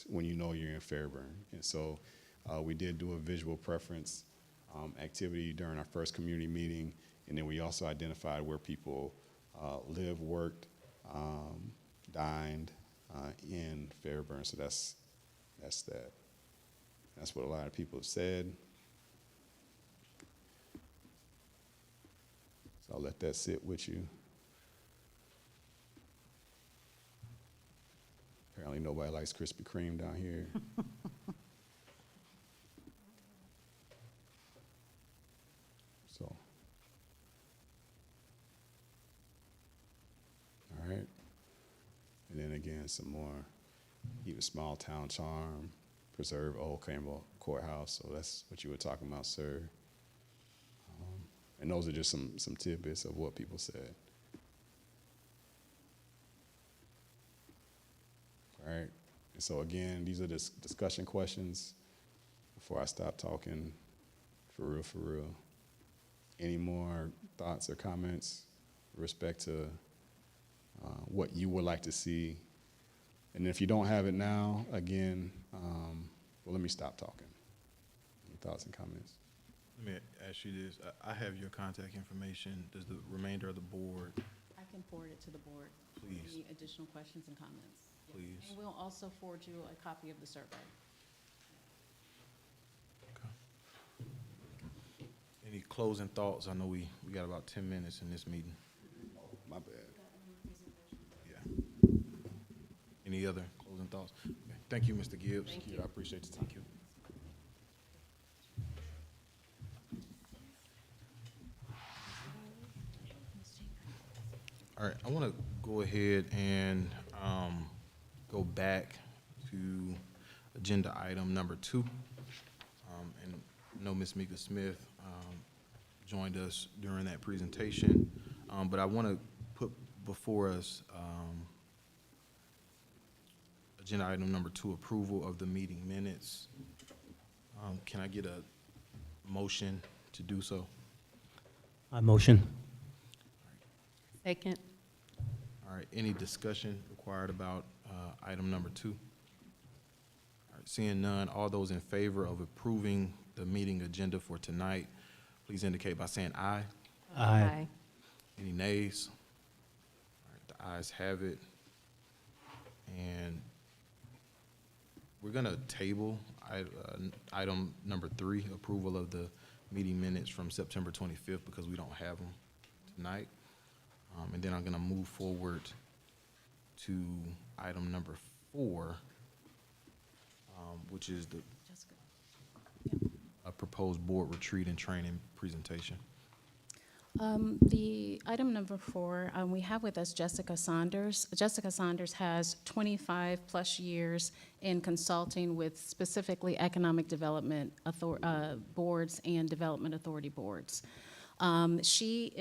when you're in Fairburn. And so we did do a visual preference activity during our first community meeting, and then we also identified where people lived, worked, dined in Fairburn. So that's that. That's what a lot of people have said. So I'll let that sit with you. Apparently nobody likes Krispy Kreme down here. So, all right. And then again, some more. Keep a small town charm, preserve Old Campbell Courthouse. So that's what you were talking about, sir. And those are just some tidbits of what people said. All right. And so again, these are the discussion questions before I stop talking for real. Any more thoughts or comments with respect to what you would like to see? And if you don't have it now, again, well, let me stop talking. Any thoughts and comments? Let me ask you this. I have your contact information. Does the remainder of the board, I can forward it to the board. Please. Any additional questions and comments? Yes. Please. And we'll also forward you a copy of the survey. any closing thoughts? I know we got about 10 minutes in this meeting. My bad. Yeah. Any other closing thoughts? Okay. Thank you, Mr. Gibbs. Thank you. I appreciate the time. All right, I want to go ahead and go back to agenda item number 2. And I know Ms. Mika Smith joined us during that presentation, but I want to put before us agenda item number 2, approval of the meeting minutes. Can I get a motion to do so? I motion. Second. All right, any discussion required about item number 2? All right, seeing none, all those in favor of approving the meeting agenda for tonight, please indicate by saying aye. Aye. Any nays? All right, the ayes have it. And we're gonna table item number 3, approval of the meeting minutes from September 25th, because we don't have them tonight. And then I'm gonna move forward to item number 4, which is the Jessica. a proposed board retreat and training presentation. The item number 4, we have with us Jessica Saunders. Jessica Saunders has 25-plus years in consulting with specifically economic development boards and development authority boards. She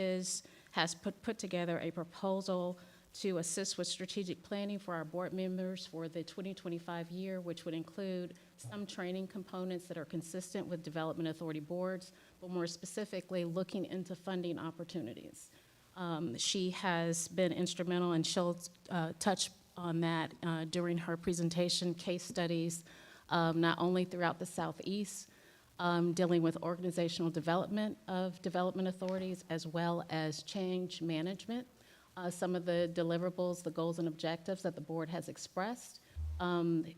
has put together a proposal to assist with strategic planning for our board members for the 2025 year, which would include some training components that are consistent with development authority boards, but more specifically, looking into funding opportunities. She has been instrumental, and she'll touch on that during her presentation, case studies, not only throughout the Southeast, dealing with organizational development of development authorities, as well as change management. Some of the deliverables, the goals and objectives that the board has expressed.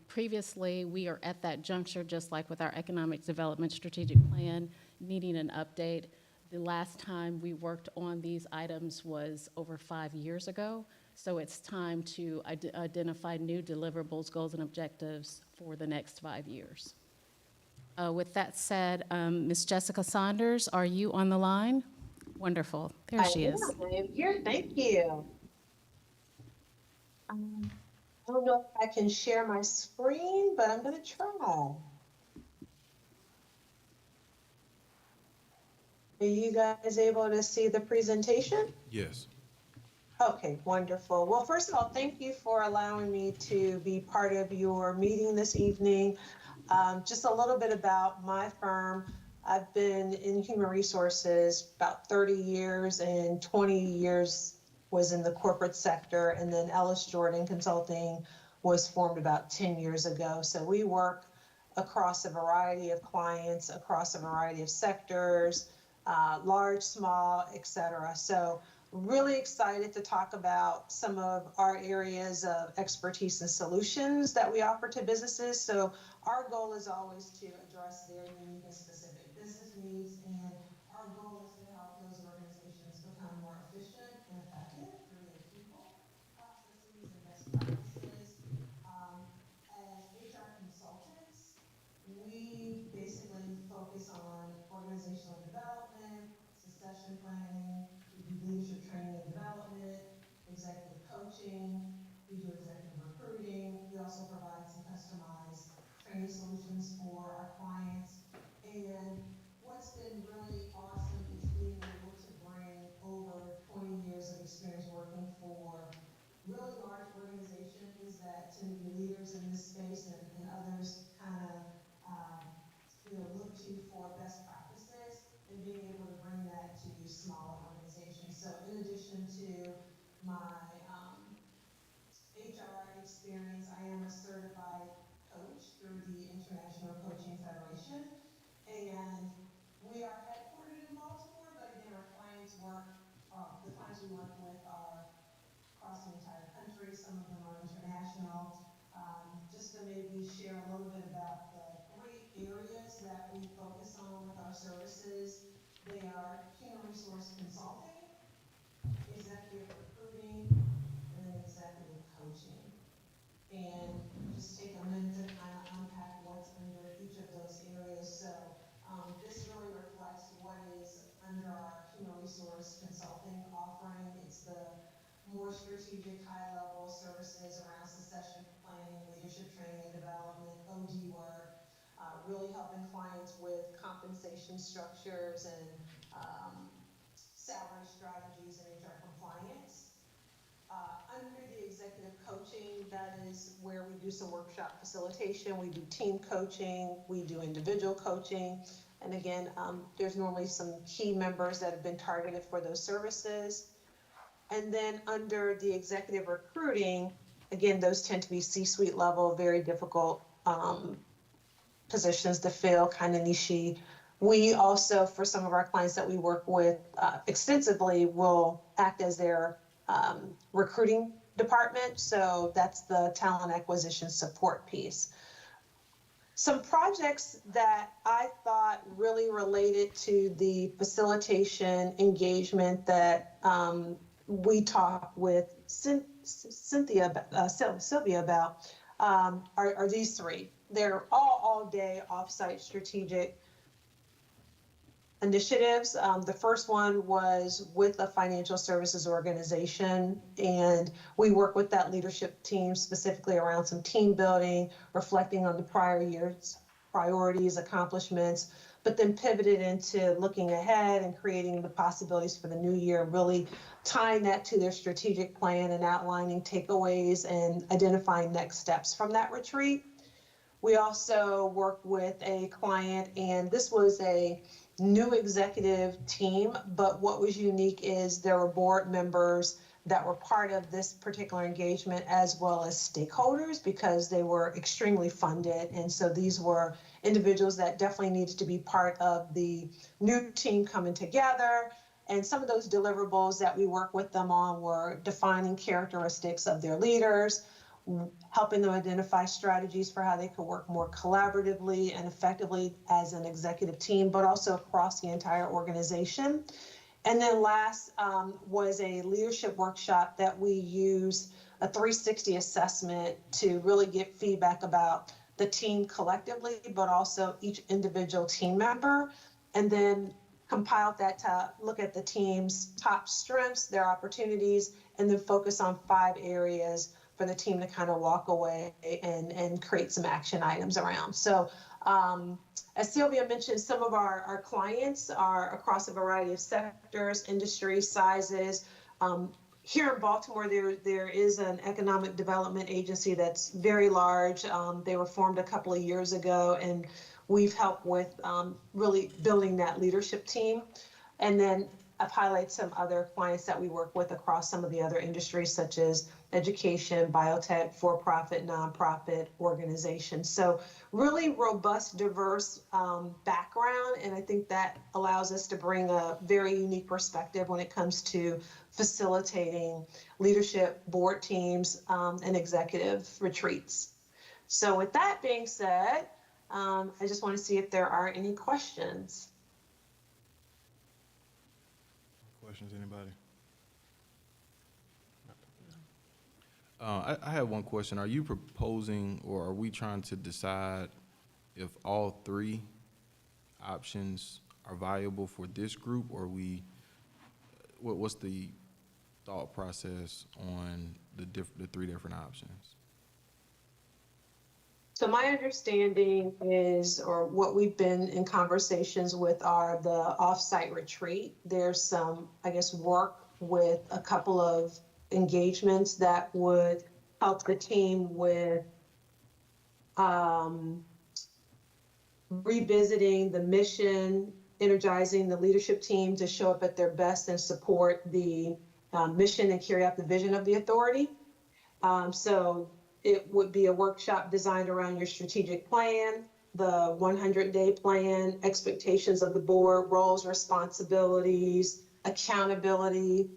Previously, we are at that juncture, just like with our economic development strategic plan, needing an update. The last time we worked on these items was over 5 years ago, so it's time to identify new deliverables, goals, and objectives for the next 5 years. With that said, Ms. Jessica Saunders, are you on the line? Wonderful. There she is. I am here. Thank you. I don't know if I can share my screen, but I'm going to try. Are you guys able to see the presentation? Yes. Okay, wonderful. Well, first of all, thank you for allowing me to be part of your meeting this evening. Just a little bit about my firm. I've been in human resources about 30 years, and 20 years was in the corporate sector, and then Ellis Jordan Consulting was formed about 10 years ago. So we work across a variety of clients, across a variety of sectors, large, small, et cetera. So really excited to talk about some of our areas of expertise and solutions that we offer to businesses. So our goal is always to address their unique and specific business needs, and our goal is to help those organizations become more efficient and effective through their people, processes, and best practices. As HR consultants, we basically focus on organizational development, succession planning, we do leadership training and development, executive coaching, we do executive recruiting. We also provide some customized training solutions for our clients. And what's been really awesome is being able to bring over 20 years of experience working for really large organizations that tend to be leaders in this space, and others kind of look to for best practices, and being able to bring that to smaller organizations. So in addition to my HR experience, I am a certified coach through the International Coaching Federation, and we are headquartered in Baltimore, but again, our clients the clients we work with are across the entire country. Some of them are international. Just to maybe share a little bit about the 3 areas that we focus on with our services. They are human resource consulting, executive recruiting, and then executive coaching. And just take a minute to kind of unpack what's under each of those areas. So this really reflects what is under our human resource consulting offering. It's the more strategic, high-level services around succession planning, leadership training and development, OD work, really helping clients with compensation structures and salary strategies and HR compliance. Under the executive coaching, that is where we do some workshop facilitation, we do team coaching, we do individual coaching. And again, there's normally some key members that have been targeted for those services. And then under the executive recruiting, again, those tend to be C-suite level, very difficult positions to fill, kind of niche. We also, for some of our clients that we work with extensively, will act as their recruiting department. So that's the talent acquisition support piece. Some projects that I thought really related to the facilitation engagement that we talked with Sylvia about are these 3. They're all day offsite strategic initiatives. The first one was with a financial services organization, and we work with that leadership team specifically around some team building, reflecting on the prior year's priorities, accomplishments, but then pivoted into looking ahead and creating the possibilities for the new year, really tying that to their strategic plan and outlining takeaways and identifying next steps from that retreat. We also worked with a client, and this was a new executive team, but what was unique is there were board members that were part of this particular engagement as well as stakeholders because they were extremely funded. And so these were individuals that definitely needed to be part of the new team coming together. And some of those deliverables that we worked with them on were defining characteristics of their leaders, helping them identify strategies for how they could work more collaboratively and effectively as an executive team, but also across the entire organization. And then last was a leadership workshop that we used a 360 assessment to really get feedback about the team collectively, but also each individual team member, and then compiled that to look at the team's top strengths, their opportunities, and then focus on 5 areas for the team to kind of walk away and create some action items around. So as Sylvia mentioned, some of our clients are across a variety of sectors, industries, sizes. Here in Baltimore, there is an economic development agency that's very large. They were formed a couple of years ago, and we've helped with really building that leadership team. And then I've highlighted some other clients that we work with across some of the other industries, such as education, biotech, for-profit, nonprofit organizations. So really robust, diverse background. And I think that allows us to bring a very unique perspective when it comes to facilitating leadership board teams and executive retreats. So with that being said, I just want to see if there are any questions. Questions, anybody? I have one question. Are you proposing, or are we trying to decide if all 3 options are viable for this group, or what's the thought process on the 3 different options? So my understanding is, or what we've been in conversations with, are the off-site retreat. There's some, I guess, work with a couple of engagements that would help the team with revisiting the mission, energizing the leadership team to show up at their best and support the mission and carry out the vision of the authority. So it would be a workshop designed around your strategic plan, the 100-day plan, expectations of the board, roles, responsibilities, accountability,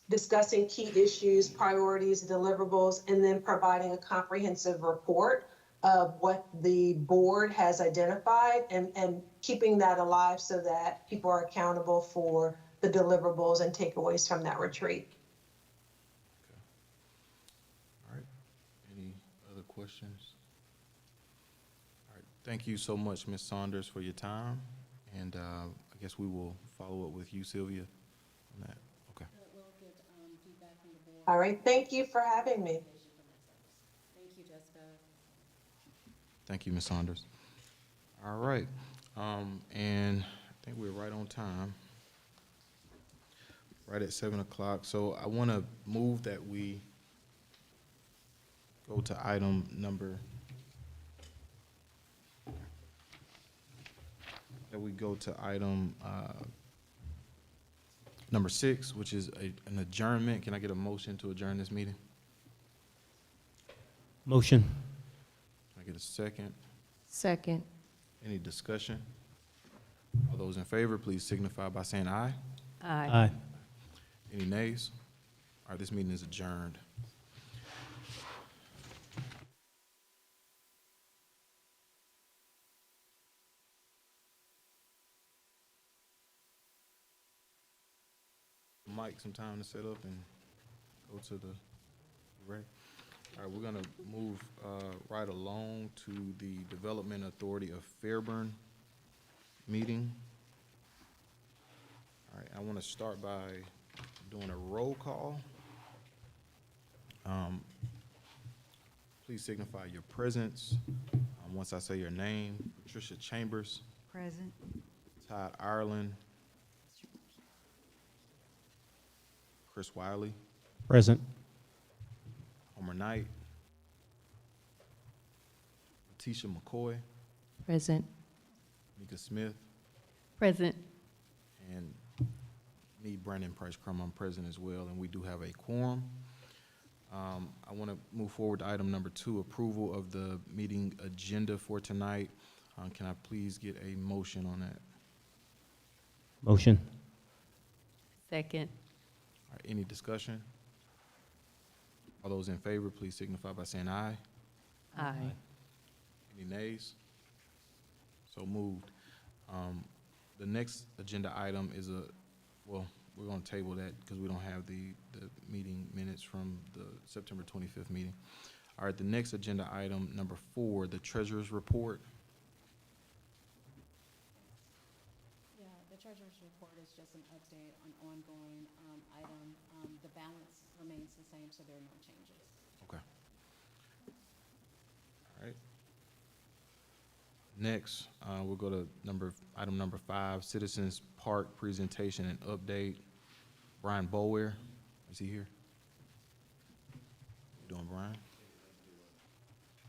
discussing key issues, priorities, deliverables, and then providing a comprehensive report of what the board has identified and keeping that alive so that people are accountable for the deliverables and takeaways from that retreat. Questions? All right. Thank you so much, Ms. Saunders, for your time. And I guess we will follow up with you, Sylvia, on that. Okay. We'll get feedback from the board. All right. Thank you for having me. Thank you, Jessica. Thank you, Ms. Saunders. All right. And I think we're right on time, right at 7 o'clock. So I want to move that we go to item number, number 6, which is an adjournment. Can I get a motion to adjourn this meeting? Motion. Can I get a second? Second. Any discussion? All those in favor, please signify by saying aye. Aye. Any nays? All right, this meeting is adjourned. Mike some time to set up and go to the rec. All right, we're gonna move right along to the Development Authority of Fairburn meeting. All right, I want to start by doing a roll call. Please signify your presence. Once I say your name, Patricia Chambers, Present. Todd Ireland, Chris Wiley, Present. Homer Knight, Letitia McCoy, Present. Mika Smith, Present. and me, Brandon Price Crum, I'm present as well, and we do have a quorum. I want to move forward to item number 2, approval of the meeting agenda for tonight. Can I please get a motion on that? Motion. Second. All right, any discussion? All those in favor, please signify by saying aye. Aye. Any nays? So moved. The next agenda item is well, we're going to table that because we don't have the meeting minutes from the September 25th meeting. All right, the next agenda item, number 4, the treasurer's report. Yeah, the treasurer's report is just an update on ongoing item. The balance remains the same, so there are no changes. Okay. All right. Next, we'll go to item number 5, Citizens Park Presentation and Update. Brian Bower, is he here? You doing, Brian?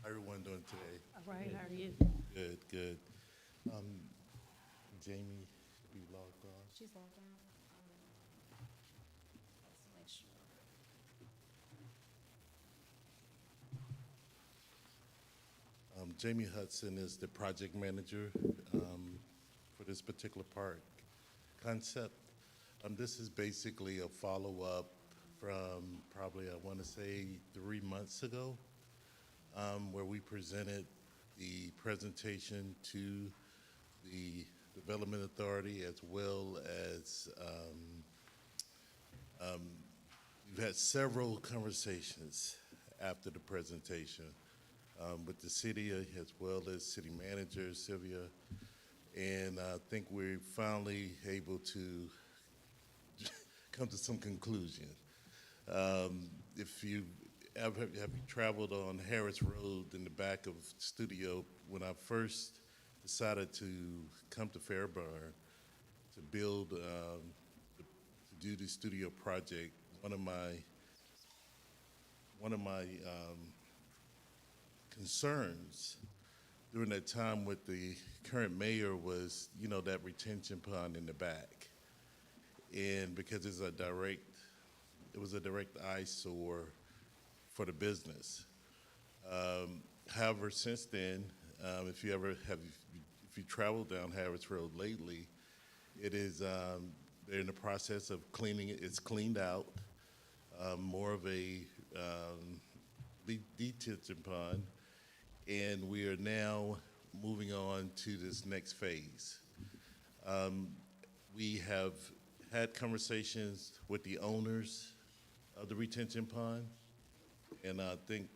How everyone doing today? All right, how are you? Good, good. Jamie should be logged on. She's logged on. Let's make sure. Jamie Hudson is the project manager for this particular park concept. This is basically a follow-up from probably, I want to say, 3 months ago, where we presented the presentation to the Development Authority, as well as we've had several conversations after the presentation with the city, as well as city manager Sylvia, and I think we're finally able to come to some conclusion. If you have you traveled on Harris Road in the back of studio, when I first decided to come to Fairburn to build, to do the studio project, one of my concerns during that time with the current mayor was, that retention pond in the back. And because it was a direct eyesore for the business. However, since then, if you travel down Harris Road lately, it is, they're in the process of cleaning it. It's cleaned out, more of a detention pond, and we are now moving on to this next phase. We have had conversations with the owners of the retention pond, and I think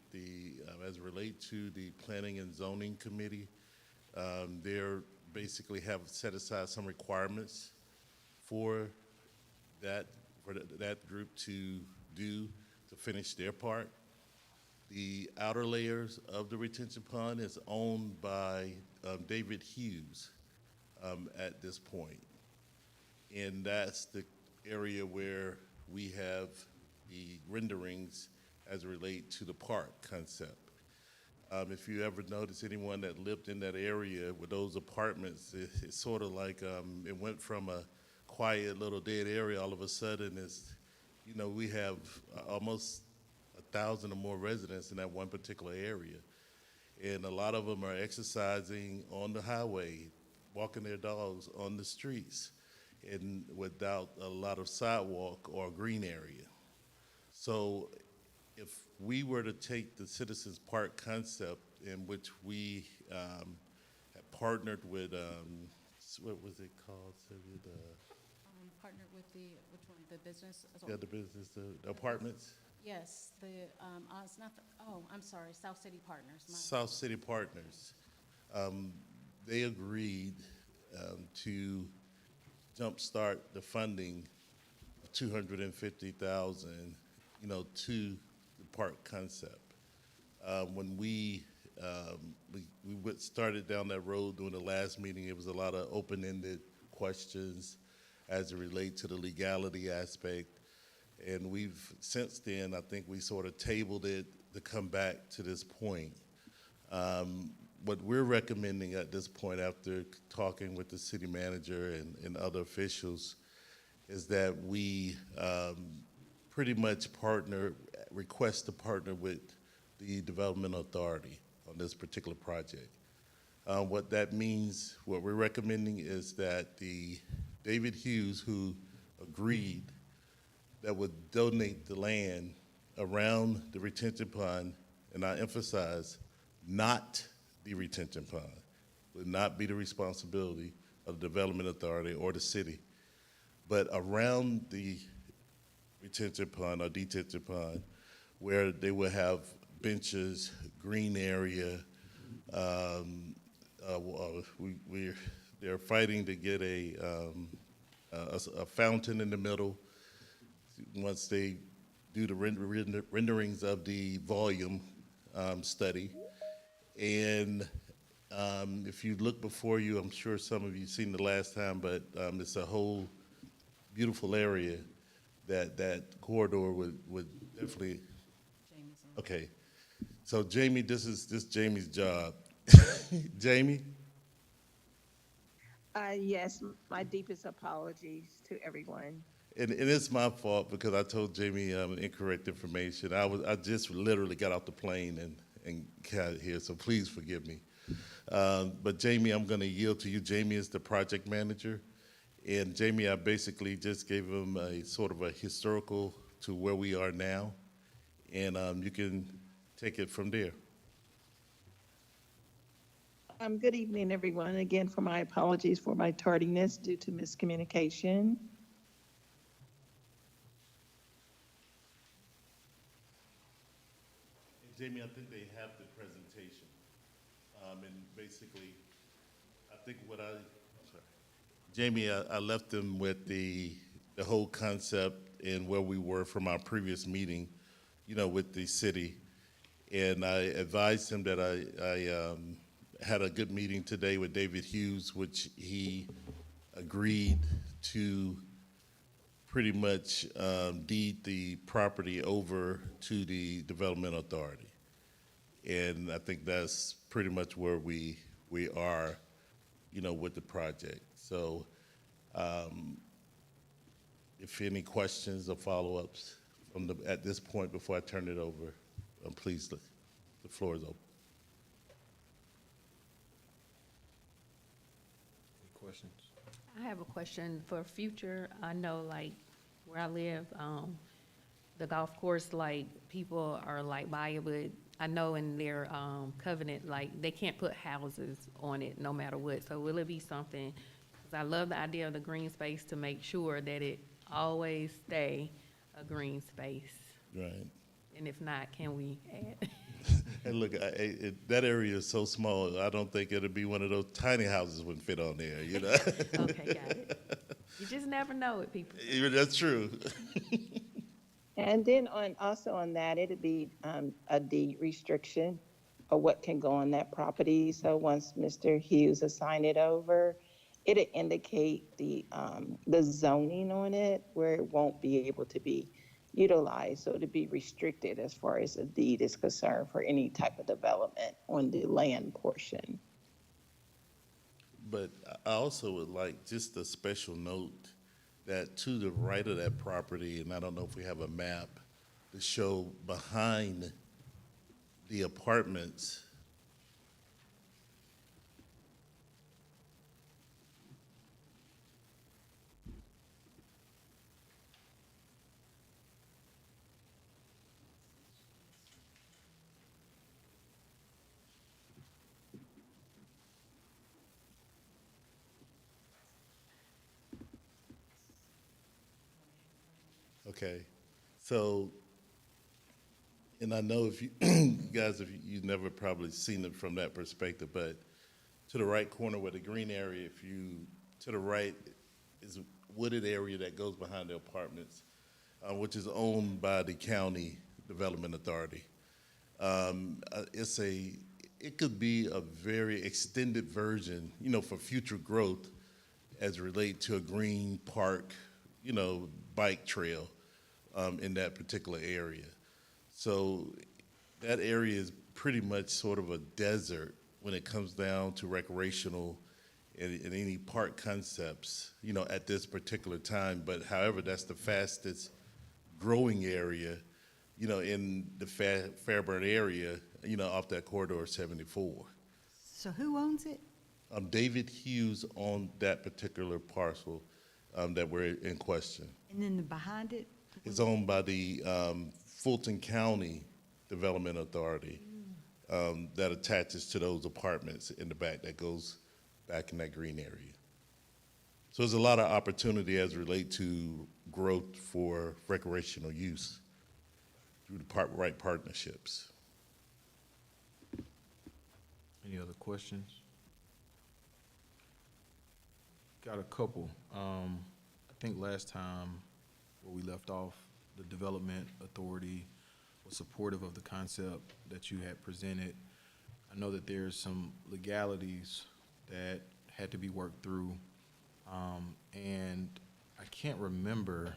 as it relates to the Planning and Zoning Committee, they're basically have set aside some requirements for that group to finish their part. The outer layers of the retention pond is owned by David Hughes at this point. And that's the area where we have the renderings as it relate to the park concept. If you ever notice anyone that lived in that area with those apartments, it's sort of like it went from a quiet little dead area all of a sudden we have almost 1,000 or more residents in that one particular area. And a lot of them are exercising on the highway, walking their dogs on the streets, and without a lot of sidewalk or green area. So if we were to take the Citizens Park concept, in which we have partnered with, what was it called, Sylvia? Partnered with which one, the business? The business, the apartments? Yes, it's not I'm sorry, South City Partners. South City Partners. They agreed to jumpstart the funding of 250,000, to the park concept. When we started down that road during the last meeting, it was a lot of open-ended questions as it relates to the legality aspect. And we've, since then, I think we sort of tabled it to come back to this point. What we're recommending at this point, after talking with the city manager and other officials, is that we pretty much request to partner with the Development Authority on this particular project. What that means, what we're recommending is that the David Hughes, who agreed that would donate the land around the retention pond, and I emphasize, not the retention pond, would not be the responsibility of the Development Authority or the city, but around the retention pond or detention pond, where they will have benches, green area. They're fighting to get a fountain in the middle once they do the renderings of the volume study. And if you look before you, I'm sure some of you seen the last time, but it's a whole beautiful area that corridor would definitely. Okay, so Jamie, this is Jamie's job. Jamie? Yes, my deepest apologies to everyone. And it's my fault because I told Jamie incorrect information. I just literally got off the plane and got here, so please forgive me. But Jamie, I'm going to yield to you. Jamie is the project manager. And Jamie, I basically just gave him a sort of a historical to where we are now. And you can take it from there. Good evening, everyone. Again, for my apologies for my tardiness due to miscommunication. Jamie, I think they have the presentation. And basically, I think Jamie, I left them with the whole concept and where we were from our previous meeting, with the city. And I advised him that I had a good meeting today with David Hughes, which he agreed to pretty much deed the property over to the Development Authority. And I think that's pretty much where we are, with the project. So if any questions or follow-ups at this point before I turn it over, please, the floor is open. Any questions? I have a question for future. I know, like, where I live, the golf course, like, people are like by it, but I know in their covenant, like, they can't put houses on it no matter what. So will it be something, because I love the idea of the green space, to make sure that it always stay a green space? Right. And if not, can we add? And look, that area is so small, I don't think it'll be one of those tiny houses wouldn't fit on there, Okay, got it. You just never know it, people. That's true. And then also on that, it'd be a deed restriction of what can go on that property. So once Mr. Hughes assigned it over, it'll indicate the zoning on it where it won't be able to be utilized. So to be restricted as far as the deed is concerned for any type of development on the land portion. But I also would like just a special note that to the right of that property, and I don't know if we have a map to show behind the apartments, okay, so, and I know if you guys, if you've never probably seen it from that perspective, but to the right corner where the green area, to the right, is wooded area that goes behind the apartments, which is owned by the County Development Authority. It could be a very extended version, you know, for future growth as relate to a green park, you know, bike trail in that particular area. So that area is pretty much sort of a desert when it comes down to recreational and any park concepts, you know, at this particular time. But however, that's the fastest growing area, you know, in the Fairburn area, you know, off that corridor 74. So who owns it? David Hughes on that particular parcel that we're in question. And then the behind it? It's owned by the Fulton County Development Authority that attaches to those apartments in the back that goes back in that green area. So there's a lot of opportunity as it relates to growth for recreational use through the right partnerships. Any other questions? Got a couple. I think last time where we left off, the Development Authority was supportive of the concept that you had presented. I know that there's some legalities that had to be worked through, and I can't remember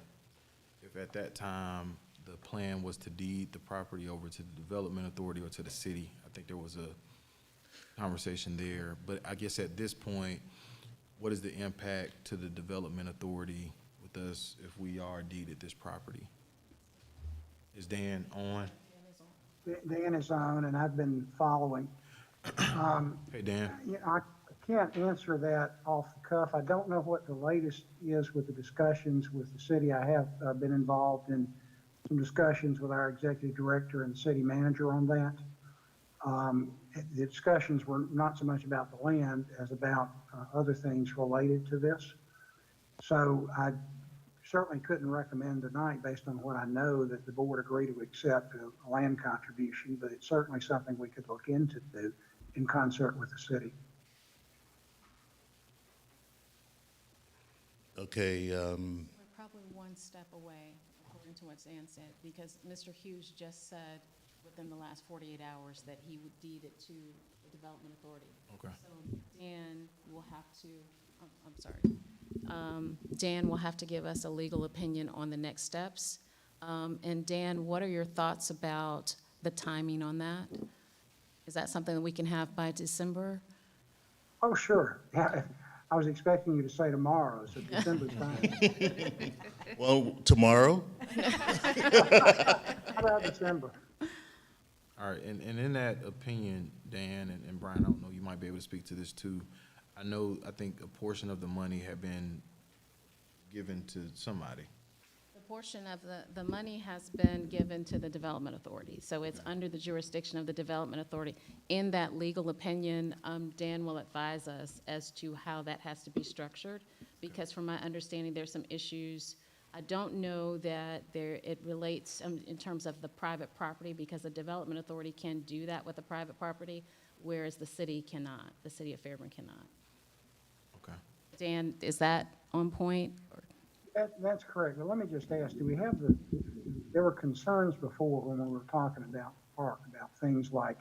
if at that time the plan was to deed the property over to the Development Authority or to the city. I think there was a conversation there, but I guess at this point, what is the impact to the Development Authority with us if we are deeded this property? Is Dan on? Dan is on, and I've been following. Hey, Dan. I can't answer that off the cuff. I don't know what the latest is with the discussions with the city. I have been involved in some discussions with our executive director and city manager on that. The discussions were not so much about the land as about other things related to this. So I certainly couldn't recommend tonight, based on what I know, that the board agree to accept a land contribution, but it's certainly something we could look into do in concert with the city. Okay. We're probably one step away, according to what Dan said, because Mr. Hughes just said within the last 48 hours that he would deed it to the Development Authority. Okay. So Dan will have to, I'm sorry. Dan will have to give us a legal opinion on the next steps. And Dan, what are your thoughts about the timing on that? Is that something that we can have by December? Oh, sure. Yeah, I was expecting you to say tomorrow, so December's fine. Well, tomorrow? How about December? All right, and in that opinion, Dan and Brian, I don't know, you might be able to speak to this too. I think a portion of the money had been given to somebody. The portion of the money has been given to the Development Authority, so it's under the jurisdiction of the Development Authority. In that legal opinion, Dan will advise us as to how that has to be structured, because from my understanding, there's some issues. I don't know that it relates in terms of the private property, because the Development Authority can do that with the private property, whereas the city cannot, the city of Fairburn cannot. Okay. Dan, is that on point? That's correct. But let me just ask, do we have there were concerns before when we were talking about the park, about things like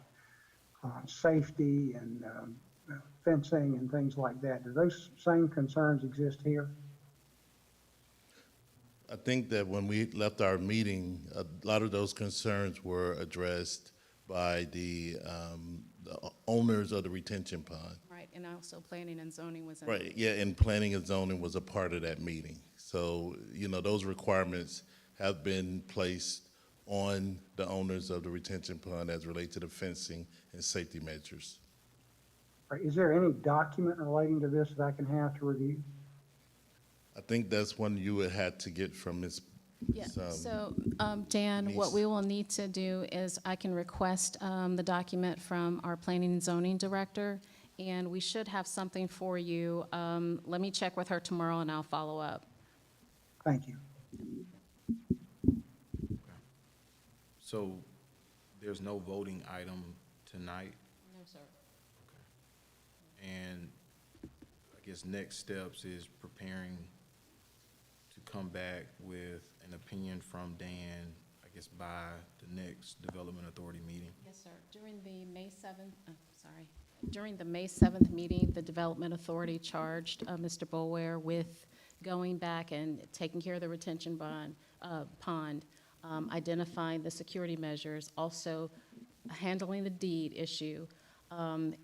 safety and fencing and things like that. Do those same concerns exist here? I think that when we left our meeting, a lot of those concerns were addressed by the owners of the retention pond. Right, and also planning and zoning was in. Right, yeah, and planning and zoning was a part of that meeting. So, you know, those requirements have been placed on the owners of the retention pond as related to the fencing and safety measures. Right. Is there any document relating to this that I can have to review? I think that's one you would have to get from Ms. Yeah, so, Dan, what we will need to do is I can request the document from our planning and zoning director, and we should have something for you. Let me check with her tomorrow, and I'll follow up. Thank you. So there's no voting item tonight? No, sir. Okay. And I guess next steps is preparing come back with an opinion from Dan, I guess, by the next Development Authority meeting? Yes, sir. During the May 7th meeting, the Development Authority charged Mr. Boulware with going back and taking care of the retention pond, identifying the security measures, also handling the deed issue,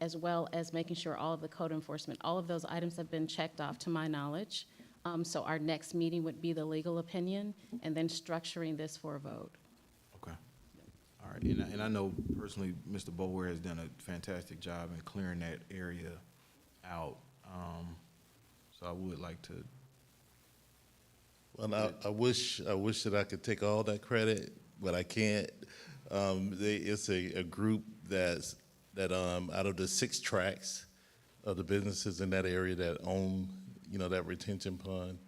as well as making sure all of the code enforcement, all of those items have been checked off to my knowledge. So our next meeting would be the legal opinion, and then structuring this for a vote. Okay. All right, and I know personally, Mr. Boulware has done a fantastic job in clearing that area out. So I would like to. Well, I wish that I could take all that credit, but I can't. It's a group that out of the 6 tracks of the businesses in that area that own, that retention pond.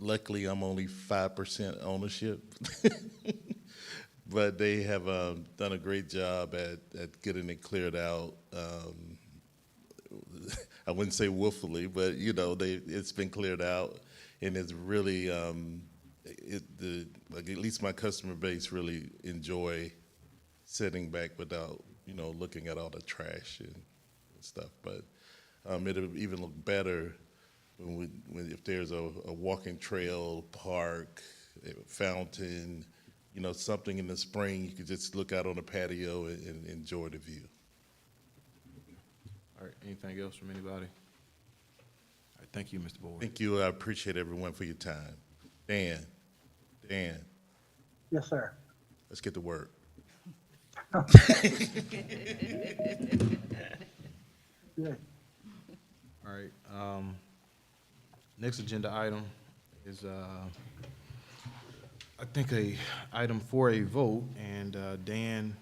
Luckily, I'm only 5% ownership, but they have done a great job at getting it cleared out. I wouldn't say willfully, but it's been cleared out, and it's really at least my customer base really enjoy sitting back without looking at all the trash and stuff. But it'll even look better if there's a walking trail, park, a fountain, something in the spring. You could just look out on the patio and enjoy the view. All right, anything else from anybody? All right, thank you, Mr. Boulware. Thank you. I appreciate everyone for your time. Dan, Yes, sir. let's get to work. Good. All right, next agenda item is, I think a item for a vote, and Dan,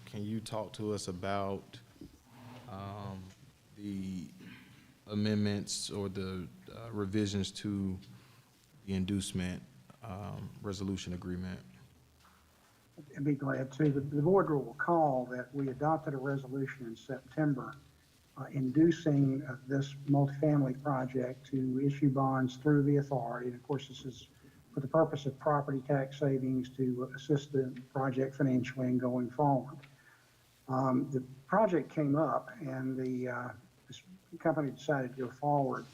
can you talk to us about the amendments or the revisions to the inducement resolution agreement? I'd be glad to. The board will recall that we adopted a resolution in September inducing this multifamily project to issue bonds through the authority. And of course, this is for the purpose of property tax savings to assist the project financially and going forward. The project came up, and this company decided to go forward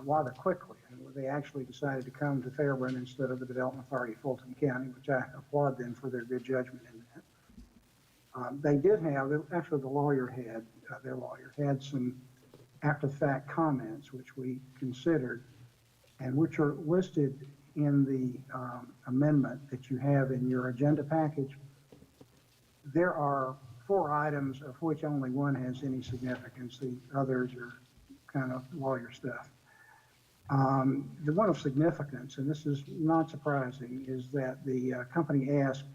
rather quickly. And they actually decided to come to Fairburn instead of the Development Authority of Fulton County, which I applaud them for their good judgment in that. They did have, actually their lawyer had some after-the-fact comments, which we considered, and which are listed in the amendment that you have in your agenda package. There are 4 items, of which only one has any significance. The others are kind of lawyer stuff. The one of significance, and this is not surprising, is that the company asked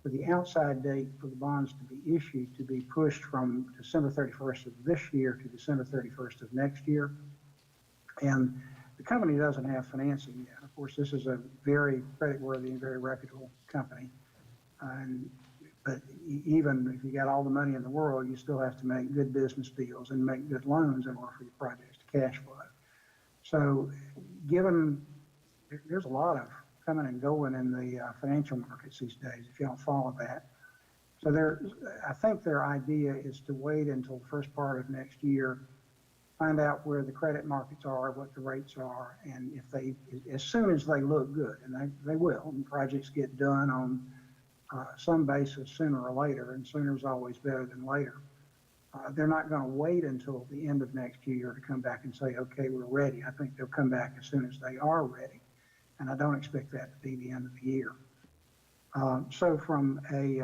for the outside date for the bonds to be issued to be pushed from December 31st of this year to December 31st of next year. And the company doesn't have financing yet. Of course, this is a very creditworthy and very reputable company. But even if you got all the money in the world, you still have to make good business deals and make good loans in order for your projects to cash flow. So given there's a lot of coming and going in the financial markets these days, if you don't follow that. So I think their idea is to wait until the first part of next year, find out where the credit markets are, what the rates are, and as soon as they look good, and they will, and projects get done on some basis sooner or later, and sooner is always better than later. They're not going to wait until the end of next year to come back and say, okay, we're ready. I think they'll come back as soon as they are ready. And I don't expect that to be the end of the year. So from a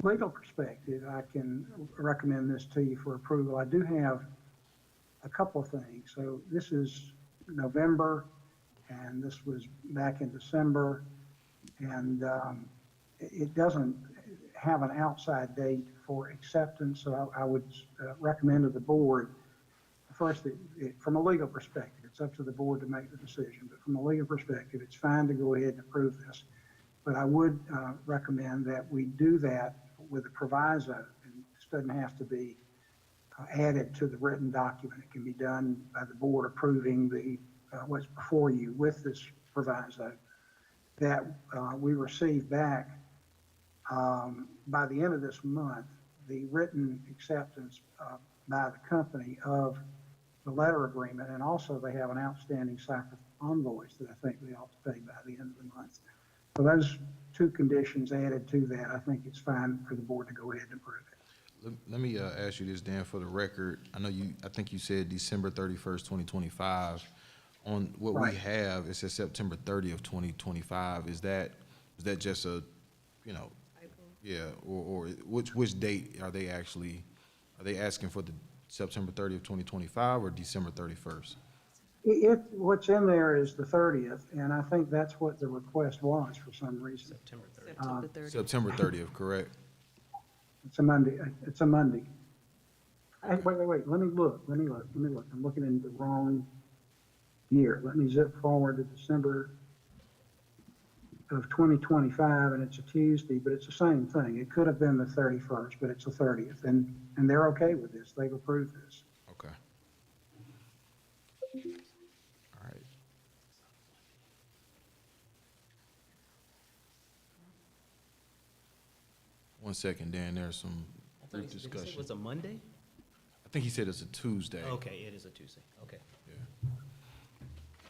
legal perspective, I can recommend this to you for approval. I do have a couple of things. So this is November, and this was back in December, and it doesn't have an outside date for acceptance. So I would recommend to the board, first, from a legal perspective, it's up to the board to make the decision, but from a legal perspective, it's fine to go ahead and approve this. But I would recommend that we do that with a proviso, and this doesn't have to be added to the written document. It can be done by the board approving the what's before you with this proviso, that we receive back by the end of this month the written acceptance by the company of the letter agreement, and also they have an outstanding cycle invoice that I think they ought to pay by the end of the month. So those two conditions added to that, I think it's fine for the board to go ahead and approve it. Let me ask you this, Dan, for the record. I think you said December 31st, 2025. On what Right. we have, it says September 30th, 2025. Is that just a, yeah, or which date are they asking for, the September 30th, 2025 or December 31st? What's in there is the 30th, and I think that's what the request was for some reason. September 30th. September 30th. September 30th, correct? It's a Monday. It's a Monday. Hey, wait. Let me look. I'm looking in the wrong year. Let me zip forward to December of 2025, and it's a Tuesday, but it's the same thing. It could have been the 31st, but it's the 30th, and they're okay with this. They've approved this. Okay. All right. One second, Dan, there's some brief Did he say discussion. it was a Monday? I think he said it's a Tuesday. Okay, it is a Tuesday, okay. Yeah.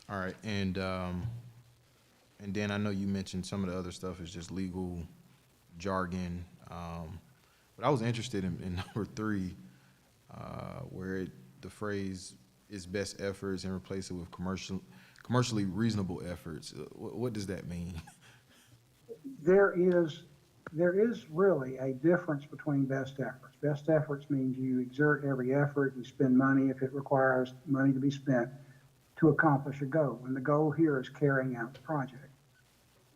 All right, and Dan, I know you mentioned some of the other stuff is just legal jargon, but I was interested in number 3, where the phrase is best efforts and replace it with commercially reasonable efforts. What does that mean? There is really a difference between best efforts. Best efforts means you exert every effort, you spend money if it requires money to be spent to accomplish a goal. And the goal here is carrying out the project.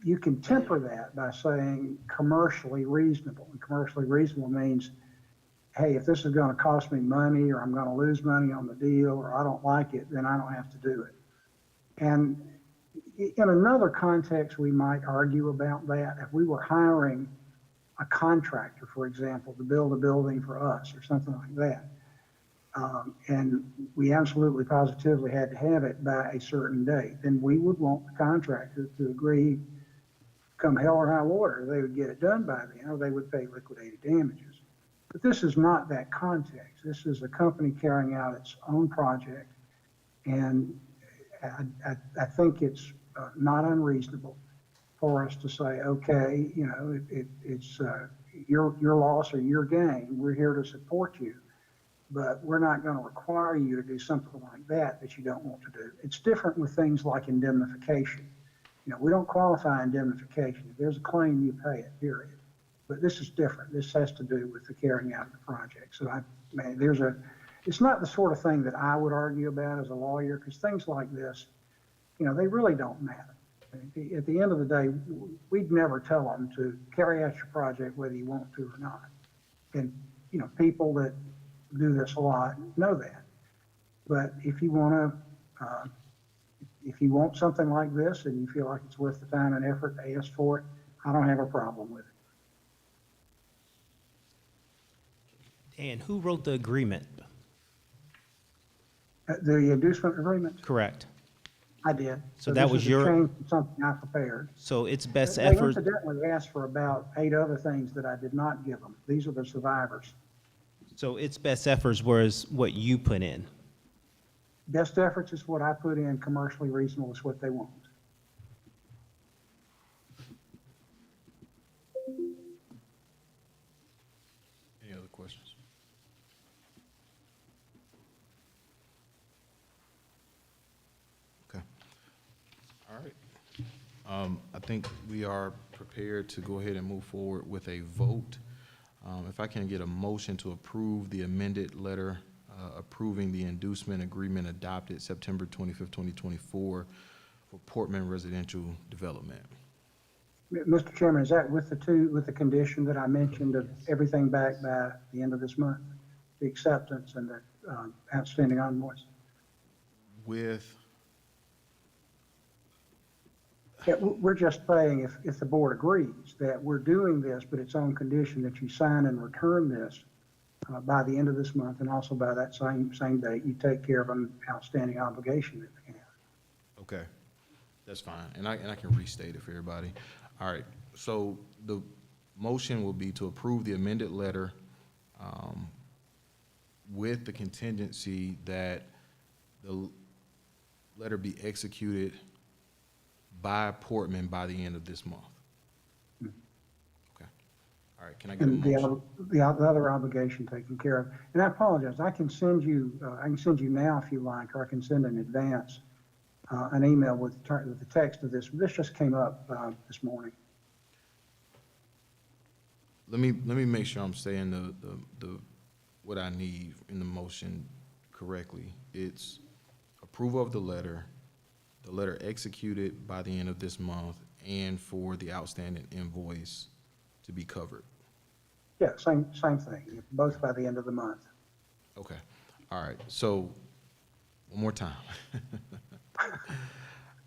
You can temper that by saying commercially reasonable. And commercially reasonable means, hey, if this is going to cost me money, or I'm going to lose money on the deal, or I don't like it, then I don't have to do it. And in another context, we might argue about that. If we were hiring a contractor, for example, to build a building for us or something like that, and we absolutely positively had to have it by a certain date, then we would want the contractor to agree, come hell or high water, they would get it done by then, or they would pay liquidated damages. But this is not that context. This is a company carrying out its own project, and I think it's not unreasonable for us to say, okay, it's your loss or your gain. We're here to support you, but we're not going to require you to do something like that you don't want to do. It's different with things like indemnification. We don't qualify indemnification. If there's a claim, you pay it, period. But this is different. This has to do with the carrying out of the project. So it's not the sort of thing that I would argue about as a lawyer, because things like this, they really don't matter. At the end of the day, we'd never tell them to carry out your project whether you want to or not. And, people that do this a lot know that. But if you want something like this and you feel like it's worth the time and effort to ask for it, I don't have a problem with it. Dan, who wrote the agreement? The inducement agreement, Correct. I did. So that was this is a your- change from something I prepared. So it's best They efforts, incidentally asked for about 8 other things that I did not give them. These are the survivors. so it's best efforts was what you put in. Best efforts is what I put in. Commercially reasonable is what they want. Any other questions? Okay. All right. I think we are prepared to go ahead and move forward with a vote. If I can get a motion to approve the amended letter approving the inducement agreement adopted September 25th, 2024 for Portman Residential Development. Mr. Chairman, is that with the condition that I mentioned of everything back by the end of this month? The acceptance and the outstanding invoice? Yeah, we're just saying if the board agrees that we're doing this, but it's on condition that you sign and return this by the end of this month, and also by that same date, you take care of an outstanding obligation that they have. Okay, that's fine, and I can restate it for everybody. All right, so the motion will be to approve the amended letter with the contingency that the letter be executed by Portman by the end of this month. Okay, all right, can I get a And motion? the other obligation taken care of. And I apologize, I can send you now if you like, or I can send in advance an email with the text of this. This just came up this morning. Let me make sure I'm saying the what I need in the motion correctly. It's approval of the letter executed by the end of this month, and for the outstanding invoice to be covered. Yeah, same thing, both by the end of the month. Okay, all right, so, one more time.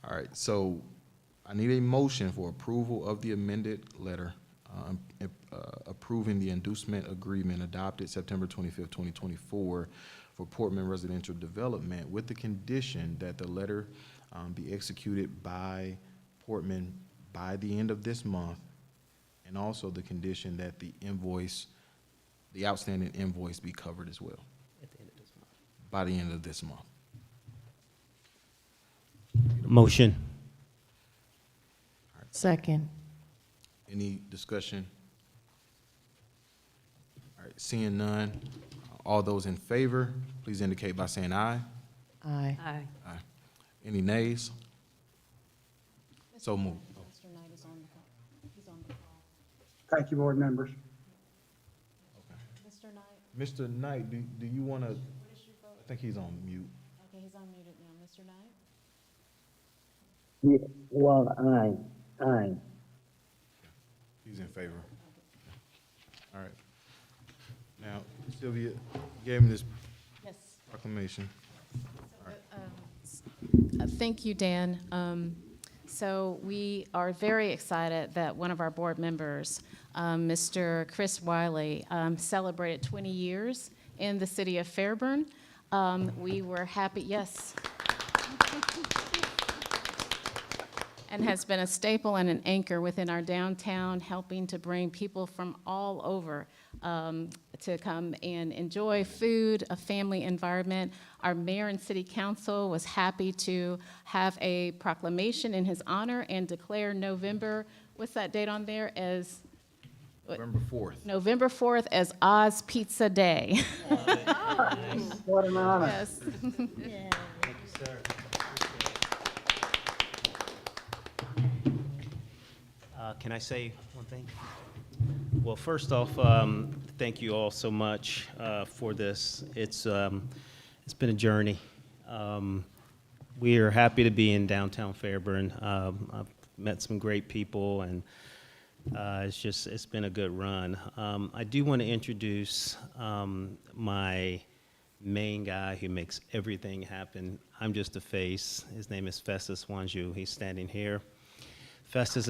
All right, so I need a motion for approval of the amended letter approving the inducement agreement adopted September 25th, 2024 for Portman Residential Development, with the condition that the letter be executed by Portman by the end of this month, and also the condition that the outstanding invoice be covered as well. At the end of this month. By the end of this month. Motion. Second. Any discussion? All right, seeing none, all those in favor, please indicate by saying aye. Aye. Aye. Aye. Any nays? So moved. Mr. Knight is on the call. He's on the call. Thank you, board members. Mr. Knight, Mr. Knight, do you want to, what is your vote? I think he's on mute. Okay, he's unmuted now. Mr. Knight? Yeah, well, aye. He's in favor. All right. Now, Sylvia, you gave me this Yes. proclamation. Thank you, Dan. So we are very excited that one of our board members, Mr. Chris Wiley, celebrated 20 years in the city of Fairburn. We were happy, yes. And has been a staple and an anchor within our downtown, helping to bring people from all over to come and enjoy food, a family environment. Our mayor and city council was happy to have a proclamation in his honor and declare November, what's that date on there, as? November 4th. November 4th as Oz Pizza Day. What an honor. Yes. Thank you, sir. Can I say one thing? Well, first off, thank you all so much for this. It's been a journey. We are happy to be in downtown Fairburn. I've met some great people, and it's been a good run. I do want to introduce my main guy who makes everything happen. I'm just a face. His name is Festus Wanju. He's standing here. Festus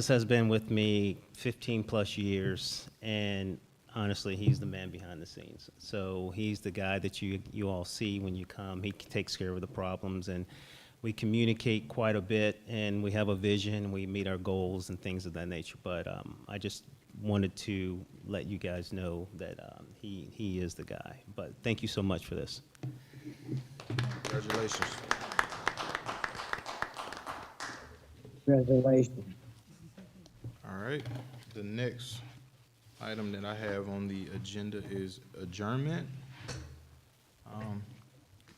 has been with me 15 plus years, and honestly, he's the man behind the scenes. So he's the guy that you all see when you come. He takes care of the problems, and we communicate quite a bit, and we have a vision. We meet our goals and things of that nature. But I just wanted to let you guys know that he is the guy. But thank you so much for this. Congratulations. Congratulations. All right, the next item that I have on the agenda is adjournment.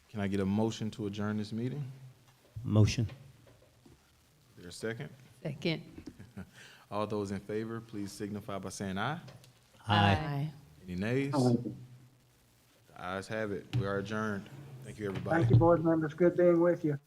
Can I get a motion to adjourn this meeting? Motion. Is there a second? Second. All those in favor, please signify by saying aye. Aye. Any nays? The ayes have it. We are adjourned. Thank you, everybody. Thank you, board members. Good being with you.